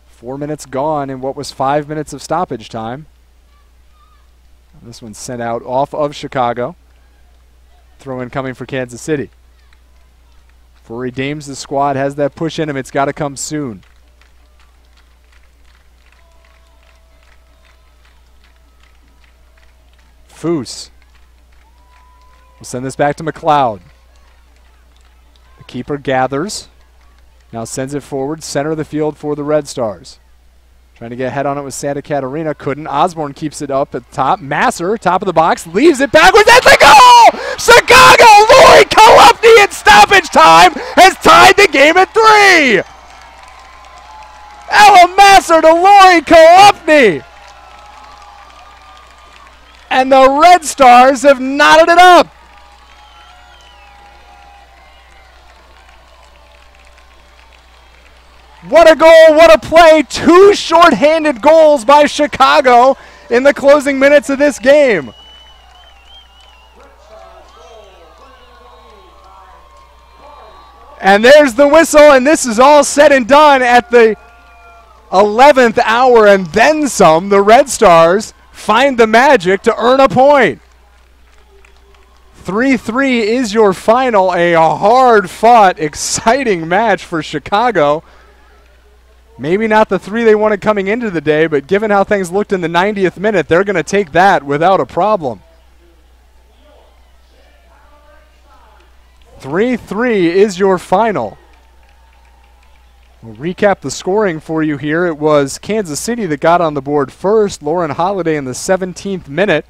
4 minutes gone in what was 5 minutes of stoppage time. This one's sent out off of Chicago. Throw-in coming for Kansas City. For Dames, the squad has that push in him. It's got to come soon. Foos will send this back to McLeod. The keeper gathers. Now sends it forward, center of the field for the Red Stars. Trying to get a head on it with Santa Catarina. Couldn't. Osborne keeps it up at the top. Masser, top of the box, leaves it backwards. That's a goal! Chicago! Lori Kolupny in stoppage time has tied the game at 3! Ella Masser to Lori Kolupny! And the Red Stars have knotted it up! What a goal, what a play. 2 shorthanded goals by Chicago in the closing minutes of this game. And there's the whistle, and this is all said and done at the 11th hour and then some. The Red Stars find the magic to earn a point. 3-3 is your final, a hard-fought, exciting match for Chicago. Maybe not the 3 they wanted coming into the day, but given how things looked in the 90th minute, they're going to take that without a problem. 3-3 is your final. We'll recap the scoring for you here. It was Kansas City that got on the board first. Lauren Holiday in the 17th minute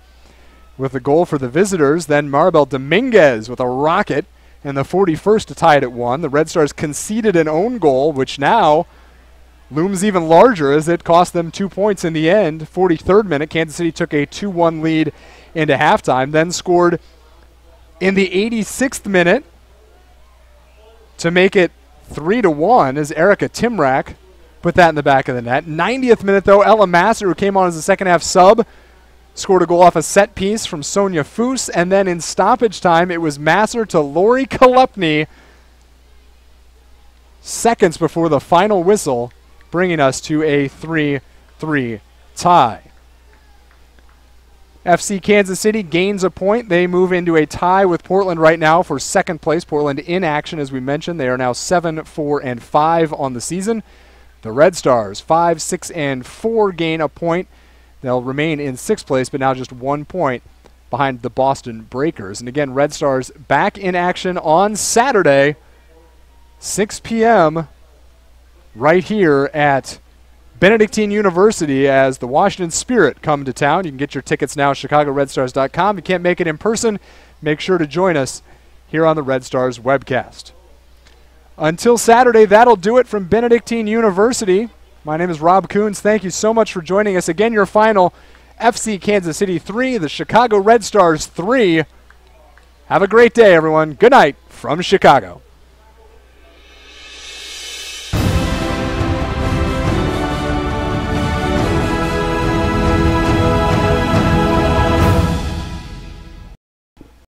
with a goal for the visitors. Then Maribel Dominguez with a rocket in the 41st to tie it at 1. The Red Stars conceded an own goal, which now looms even larger as it cost them 2 points in the end. 43rd minute, Kansas City took a 2-1 lead into halftime, then scored in the 86th minute to make it 3-1 as Erica Timrak put that in the back of the net. 90th minute, though, Ella Masser, who came on as a second-half sub, scored a goal off a set piece from Sonia Foose. And then in stoppage time, it was Masser to Lori Kolupny seconds before the final whistle, bringing us to a 3-3 tie. FC Kansas City gains a point. They move into a tie with Portland right now for second place. Portland in action, as we mentioned. They are now 7-4-5 on the season. The Red Stars, 5-6-4, gain a point. They'll remain in sixth place, but now just 1 point behind the Boston Breakers. And again, Red Stars back in action on Saturday, 6 p.m., right here at Benedictine University as the Washington Spirit come to town. You can get your tickets now at ChicagoRedStars.com. If you can't make it in person, make sure to join us here on the Red Stars webcast. Until Saturday, that'll do it from Benedictine University. My name is Rob Coons. Thank you so much for joining us. Again, your final, FC Kansas City 3, the Chicago Red Stars 3. Have a great day, everyone. Good night from Chicago.